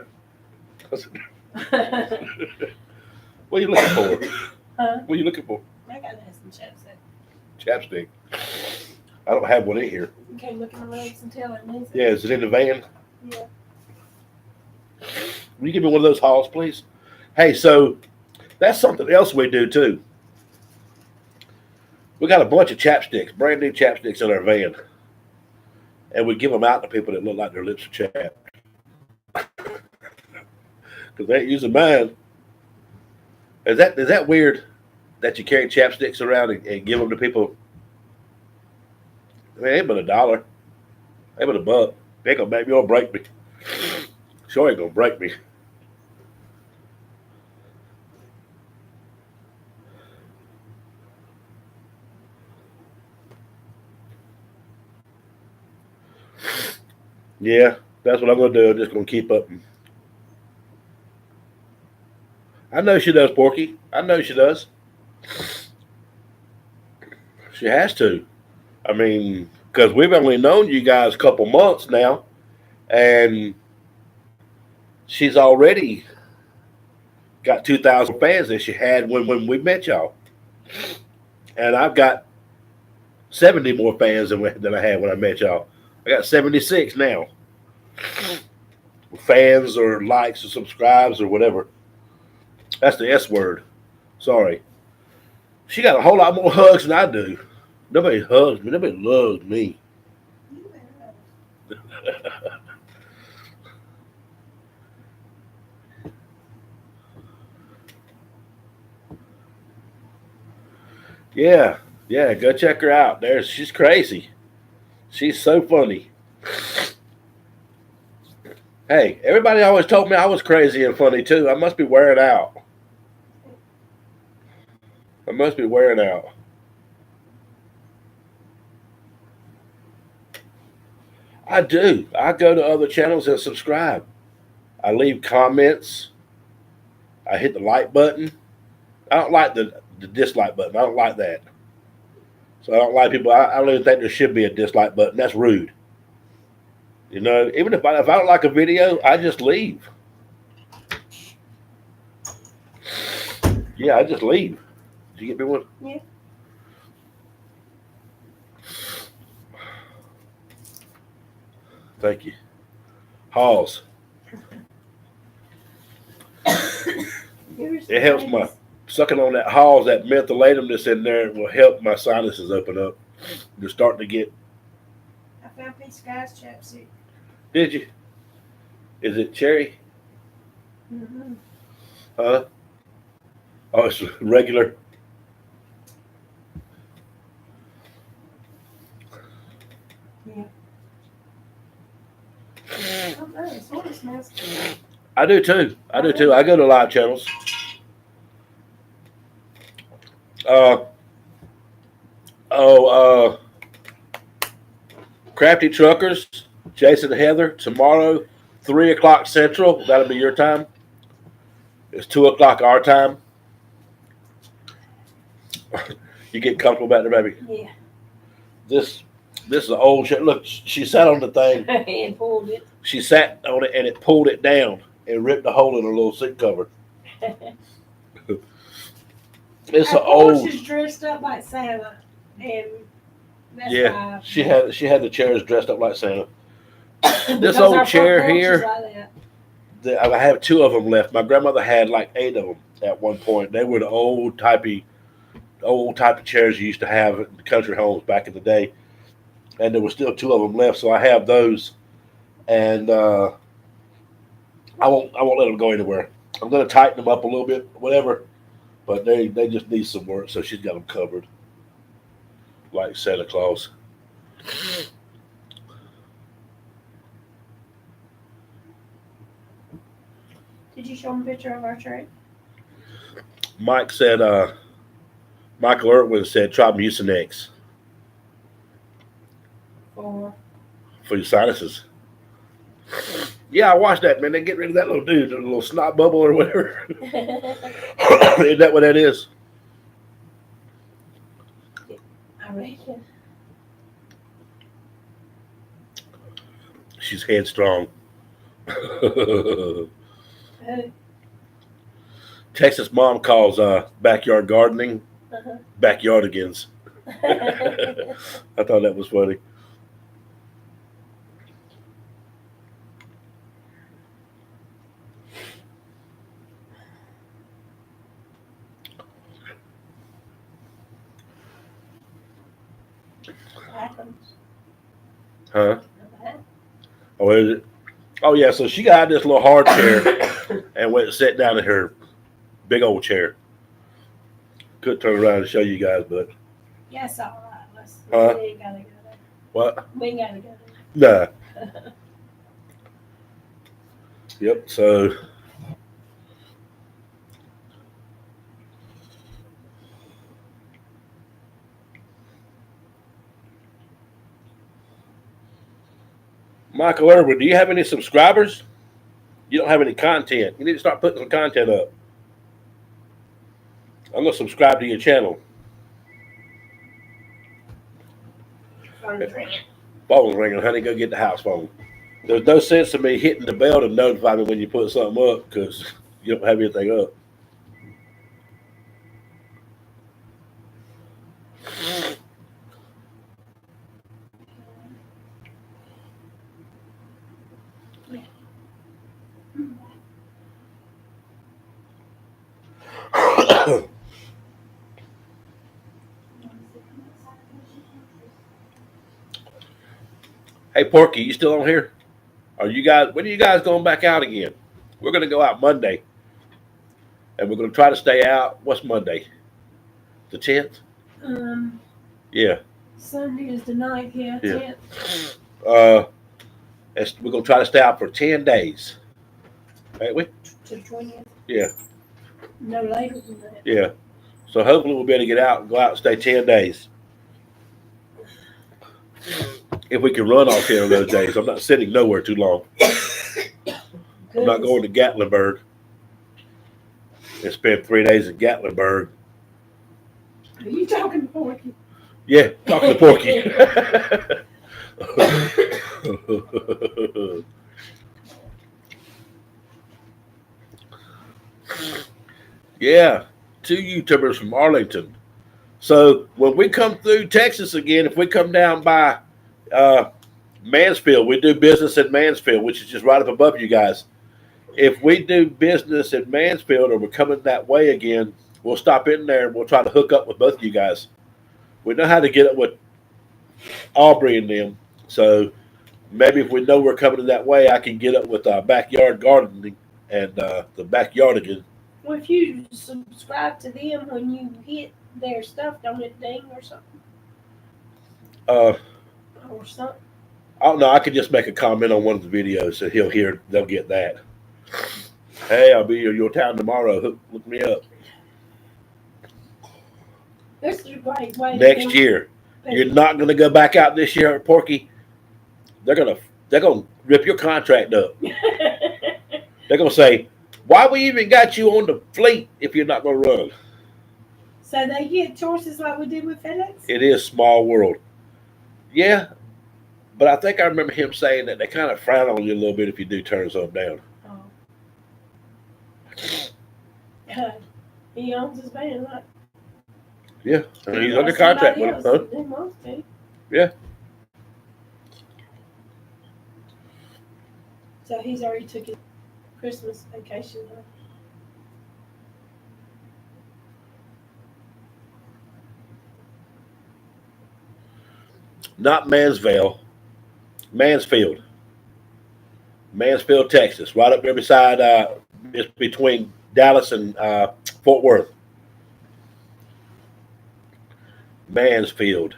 What are you looking for? Huh? What are you looking for? I gotta have some chapstick. Chapstick. I don't have one in here. You can't look in my legs and tell it needs it. Yeah, is it in the van? Yeah. Will you give me one of those hauls, please? Hey, so that's something else we do too. We got a bunch of chapsticks, brand new chapsticks in our van. And we give them out to people that look like their lips are chapped. Because they ain't using mine. Is that weird that you carry chapsticks around and give them to people? I mean, it ain't but $1. Ain't but $1. They ain't gonna make me or break me. Sure ain't gonna break me. Yeah, that's what I'm gonna do. I'm just gonna keep up. I know she does, Porky. I know she does. She has to. I mean, because we've only known you guys a couple months now, and she's already got 2,000 fans that she had when we met y'all. And I've got 70 more fans than I had when I met y'all. I got 76 now. Fans or likes or subscribes or whatever. That's the S word. Sorry. She got a whole lot more hugs than I do. Nobody hugs me. Nobody loves me. Yeah. Yeah, go check her out. She's crazy. She's so funny. Hey, everybody always told me I was crazy and funny too. I must be wearing out. I must be wearing out. I do. I go to other channels and subscribe. I leave comments. I hit the like button. I don't like the dislike button. I don't like that. So I don't like people. I don't even think there should be a dislike button. That's rude. You know, even if I don't like a video, I just leave. Yeah, I just leave. Did you get me one? Yeah. Thank you. Halls. It helps my sucking on that Halls, that mentholatum that's in there will help my sinuses open up. They're starting to get. I found Peace Guys chapstick. Did you? Is it cherry? Mm-hmm. Huh? Oh, it's regular. I don't know. It sort of smells good. I do too. I do too. I go to live channels. Crafty Truckers, Jason and Heather, tomorrow, 3:00 Central. That'll be your time. It's 2:00 our time. You get comfortable back there, baby. Yeah. This is an old shit. Look, she sat on the thing. And pulled it. She sat on it and it pulled it down and ripped a hole in her little seat cover. It's an old. She's dressed up like Santa, and that's Yeah, why she had the chairs dressed up like Santa. This because old our chair front porch is here, like that. I have 2 of them left. My grandmother had like 8 of them at one point. They were the old type of chairs you used to have in the country homes back in the day, and there were still 2 of them left. So I have those, and I won't let them go anywhere. I'm gonna tighten them up a little bit, whatever, but they just need some work. So she's got them covered like Santa Claus. Did you show him a picture of our tree? Mike said, Michael Irwin said, try Mucinex Or for your sinuses. Yeah, I watched that, man. They get rid of that little dude, the little snot bubble or whatever. Isn't that what that is? I reckon. She's headstrong. Texas mom calls backyard gardening backyardigans. I thought that was funny. Huh? Oh, is it? Oh, yeah. So she got this little hard chair and went and sat down in her big old chair. Could turn around and show you guys, but. Yeah, it's all right. Let's, Huh? we ain't gotta go there. What? We ain't gotta go there. Nah. Yep. So. Michael Irwin, do you have any subscribers? You don't have any content. You need to start putting some content up. I'm gonna subscribe to your channel. Phone's ringing. Phone's ringing, honey. Go get the house phone. There's no sense of me hitting the bell to notify me when you put something up because you don't have anything up. Hey, Porky, you still on here? Are you guys? When are you guys going back out again? We're gonna go out Monday, and we're gonna try to stay out. What's Monday? The 10th? Yeah. Sunday is the 9th, yeah, Yeah. 10th We're gonna try to stay out for 10 days. Ain't we? to the 20th. Yeah. No later than that. Yeah. So hopefully we'll be able to get out and go out and stay 10 days. If we can run off here on those days. I'm not sitting nowhere too long. I'm not going to Gatlinburg and spend 3 days in Gatlinburg. Are you talking to Porky? Yeah, talk to Porky. Yeah, 2 YouTubers from Arlington. So when we come through Texas again, if we come down by Mansfield. We do business in Mansfield, which is just right up above you guys. If we do business in Mansfield or we're coming that way again, we'll stop in there and we'll try to hook up with both of you guys. We know how to get up with Aubrey and them. So maybe if we know we're coming that way, I can get up with backyard gardening and the backyardigan. Well, if you subscribe to them when you hit their stuff, don't it ding or something? Or something. I don't know. I could just make a comment on one of the videos and he'll hear. They'll get that. Hey, I'll be in your town tomorrow. Look me up. This is a great way. Next year, you're not going to go back out this year, Porky. They're gonna rip your contract up. They're gonna say, "Why we even got you on the fleet if you're not going to run?" So they get choices like we did with FedEx? It is small world. Yeah, but I think I remember him saying that they kind of frown on you a little bit if you do turn something down. Oh. He owns his van, right? Yeah, and he's under contract with them. He wants to. Yeah. So he's already took his Christmas vacation. Huh? Not Mansfield, Mansfield, Texas, right up there beside. It's between Dallas and Fort Worth. Mansfield.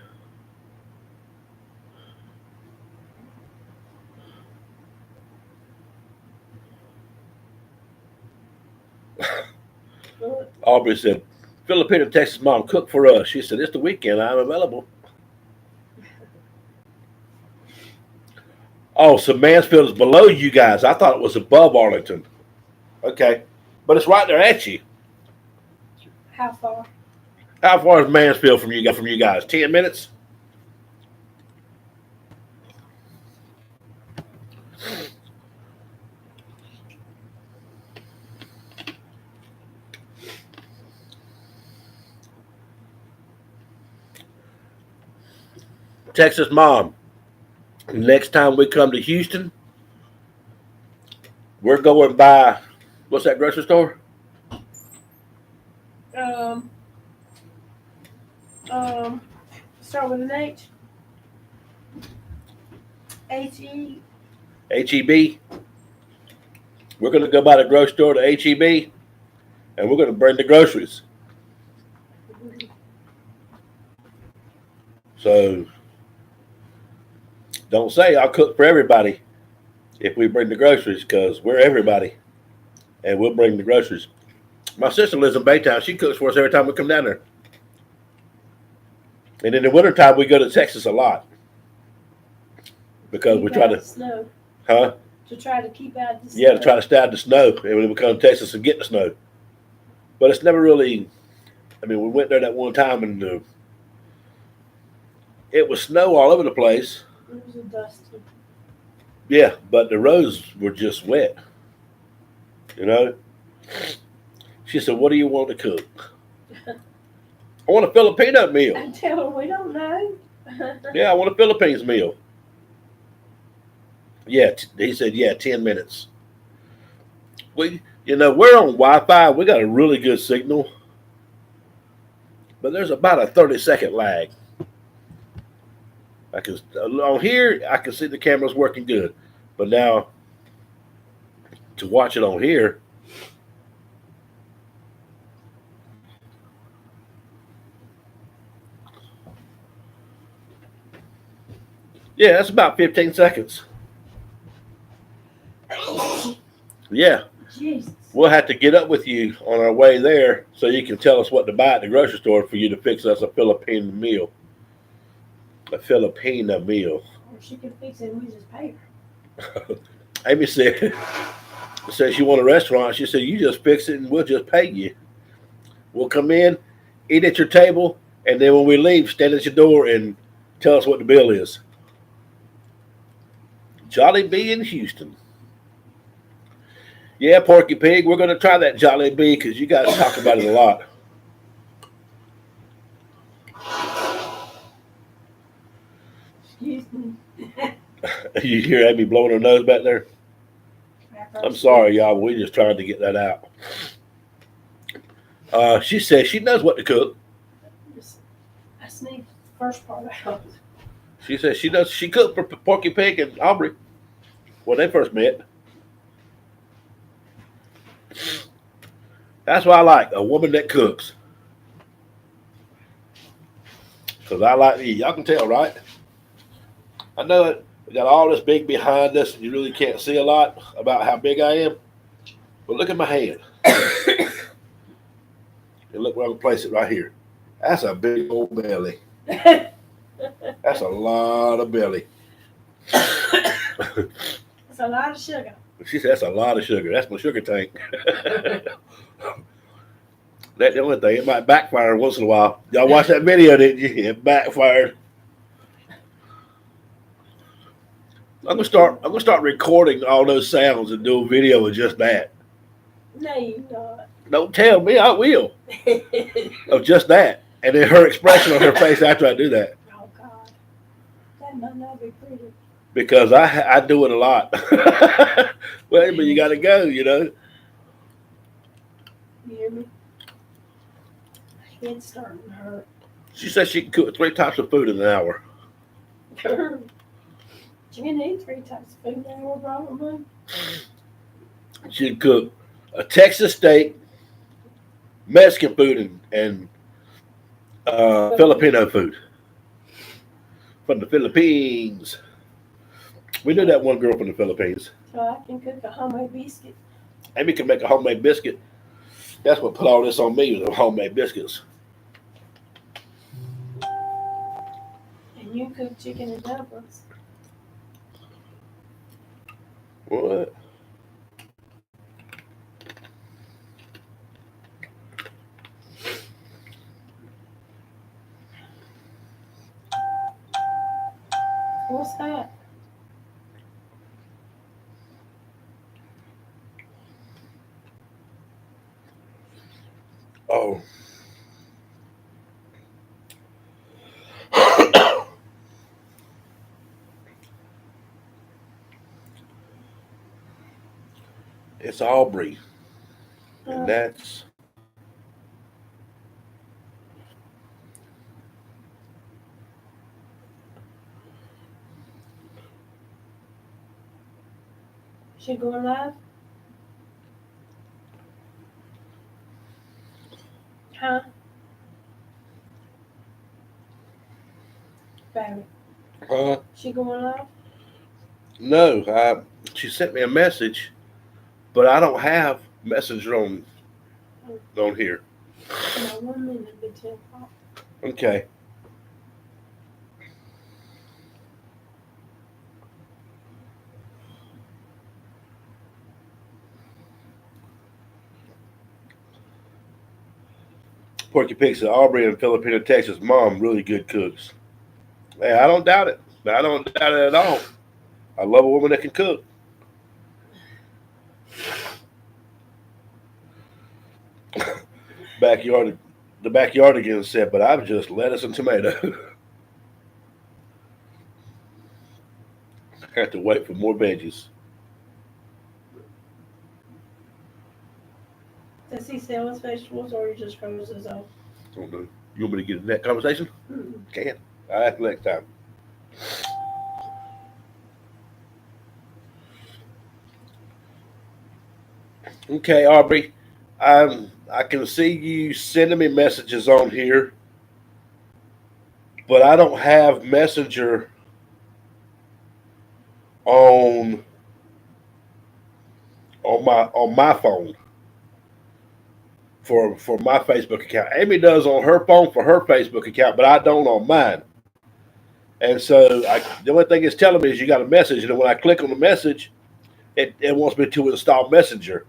Aubrey said, Filipino Texas mom cook for us. She said, it's the weekend. I'm available. Oh, so Mansfield is below you guys. I thought it was above Arlington. Okay. But it's right there at you. How far? How far is Mansfield from you guys? 10 minutes? Texas mom, next time we come to Houston, we're going by, what's that grocery store? Start with an H. H-E. H-E-B. We're going to go by the grocery store to H-E-B, and we're going to bring the groceries. So, don't say I'll cook for everybody if we bring the groceries, because we're everybody, and we'll bring the groceries. My sister lives in Baytown. She cooks for us every time we come down there. And in the wintertime, we go to Texas a lot because we try to snow. Huh? To try to keep out the snow. Yeah, to try to stay out the snow, and when we come to Texas and get the snow. But it's never really. I mean, we went there that one time, and it was snow all over the place. It was a dusty. Yeah, but the roads were just wet. You know? She said, what do you want to cook? I want a Filipino meal. I tell her we don't know. Yeah, I want a Philippines meal. Yeah, he said, 10 minutes. We're on Wi-Fi. We got a really good signal. But there's about a 30-second lag. On here, I can see the camera's working good. But now, to watch it on here, yeah, that's about 15 seconds. Yeah. Jesus. We'll have to get up with you on our way there so you can tell us what to buy at the grocery store for you to fix us a Filipino meal. A Filipino meal. Or she can fix it and we just pay her. Amy said she want a restaurant. She said, you just fix it and we'll just pay you. We'll come in, eat at your table, and then when we leave, stand at your door and tell us what the bill is. Jolly Bee in Houston. Yeah, Porky Pig, we're going to try that Jolly Bee because you guys talk about it a lot. Excuse me. You hear Amy blowing her nose back there? I'm sorry, y'all. We're just trying to get that out. She says she knows what to cook. I sneaked the first part out. She says she knows. She cooked for Porky Pig and Aubrey when they first met. That's why I like a woman that cooks. Because I like to eat. Y'all can tell, right? I know it. We got all this big behind us, and you really can't see a lot about how big I am. But look at my hand. And look where I'm going to place it right here. That's a big old belly. That's a lot of belly. It's a lot of sugar. She said that's a lot of sugar. That's my sugar tank. That's the only thing. It might backfire once in a while. Y'all watch that video, didn't you? It backfired. I'm gonna start recording all those sounds and do a video of just that. No, you not. Don't tell me, I will. Of just that. And then her expression on her face after I do that. Oh God, that might not be pretty. Because I do it a lot. Well, but you gotta go, you know. You hear me? My head's starting to hurt. She says she can cook 3 types of food in an hour. You can eat 3 types of food now, probably. She can cook a Texas steak, Mexican food, and Filipino food from the Philippines. We knew that one girl from the Philippines. So I can cook a homemade biscuit. Amy can make a homemade biscuit. That's what put all this on me, was the homemade biscuits. And you cook chicken and dumplings. What? What's that? Oh. It's Aubrey. And that's She going live? Huh? Baby. She going live? no. She sent me a message, but I don't have Messenger on here. No, 1 minute be 10 o'clock. Okay. Porky Pig said Aubrey in Filipino, Texas. Mom, really good cooks. Hey, I don't doubt it. I don't doubt it at all. I love a woman that can cook. The backyard again said, but I'm just lettuce and tomato. I have to wait for more veggies. Does he sell his vegetables or he just grows his own? I don't know. You want me to get in that conversation? Mm-mm. Can. I'll ask next time. Okay, Aubrey. I can see you sending me messages on here, but I don't have Messenger on my phone for my Facebook account. Amy does on her phone for her Facebook account, but I don't on mine. And so the only thing it's telling me is you got a message, and then when I click on the message, it wants me to install Messenger.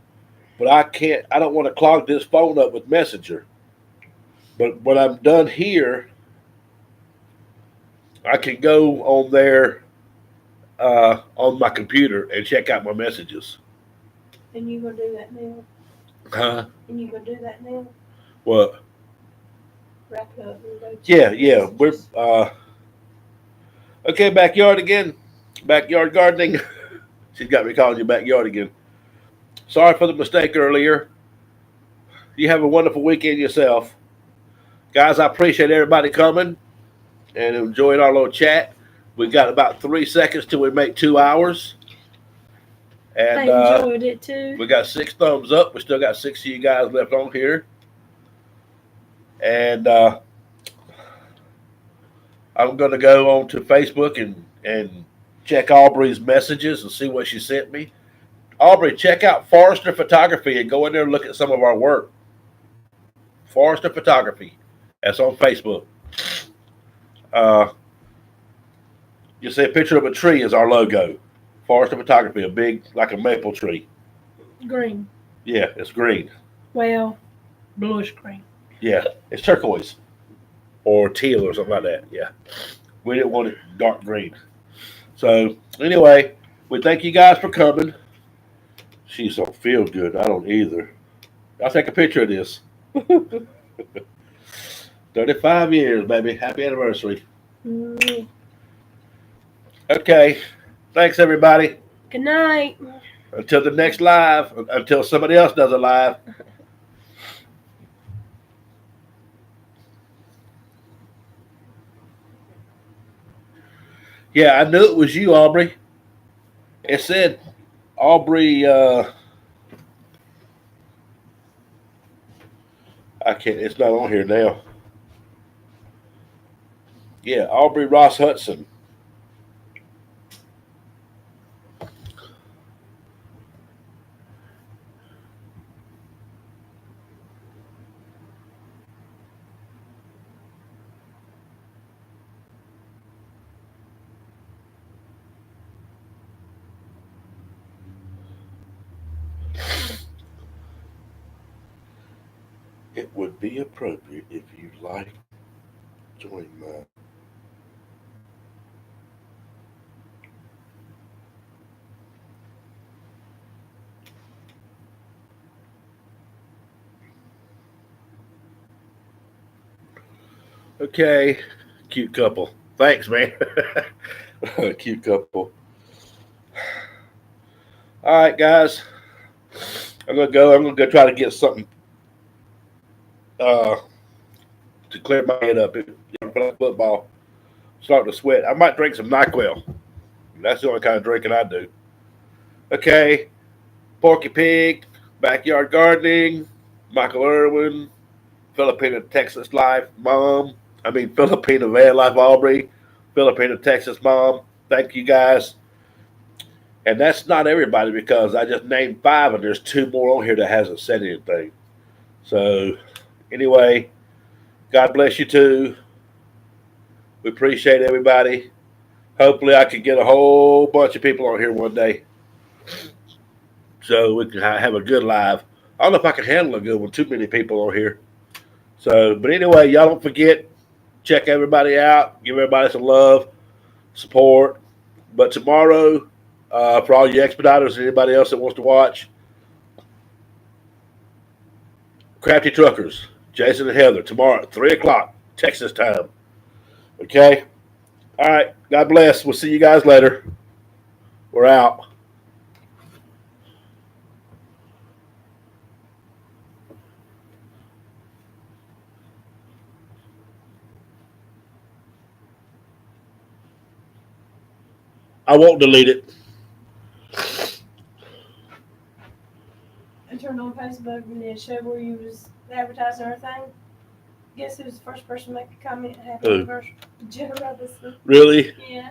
But I can't. I don't want to clog this phone up with Messenger. But when I'm done here, I can go on there on my computer and check out my messages. And you gonna do that now? Huh? And you gonna do that now? What? Wrap it up and go. Yeah. We're okay. Backyard again. Backyard gardening. She's got me calling you backyard again. Sorry for the mistake earlier. You have a wonderful weekend yourself. Guys, I appreciate everybody coming and enjoying our little chat. We got about 3 seconds till we make 2 hours. And I enjoyed it too. we got 6 thumbs up. We still got 6 of you guys left on here. And I'm going to go on to Facebook and check Aubrey's messages and see what she sent me. Aubrey, check out Forrester Photography and go in there and look at some of our work. Forrester Photography. That's on Facebook. You see a picture of a tree is our logo. Forrester Photography, a big, like a maple tree. Green. Yeah, it's green. Well, bluish green. Yeah, it's turquoise or teal or something like that. Yeah, we didn't want it dark green. So anyway, we thank you guys for coming. She don't feel good. I don't either. I'll take a picture of this. 35 years, baby. Happy anniversary. Mm. Okay. Thanks, everybody. Good night. Until the next live, until somebody else does a live. Yeah, I knew it was you, Aubrey. It said Aubrey, I can't, it's not on here now. Yeah, Aubrey Ross Hudson. It would be appropriate if you'd like to join my Okay, cute couple. Thanks, man. Cute couple. All right, guys. I'm gonna go. I'm gonna go try to get something to clear my head up. Playing football, starting to sweat. I might drink some NyQuil. That's the only kind of drinking I do. Okay, Porky Pig, Backyard Gardening, Michael Irwin, Filipino Texas Life Mom. Filipino Van Life Aubrey, Filipino Texas Mom. Thank you guys. And that's not everybody because I just named 5 and there's 2 more on here that hasn't said anything. So anyway, God bless you too. We appreciate everybody. Hopefully I can get a whole bunch of people on here one day so we can have a good live. I don't know if I can handle a good one. Too many people on here. So, but anyway, y'all don't forget, check everybody out. Give everybody some love, support. But tomorrow, for all you expediters and anybody else that wants to watch, Crafty Truckers, Jason and Heather, tomorrow at 3 o'clock, Texas time. Okay? All right. God bless. We'll see you guys later. We're out. I won't delete it. I turned on Facebook and it showed where you was advertising everything. Guess who was the first person to make a comment? Happy Who? anniversary. Joe Robinson. Really? Yeah.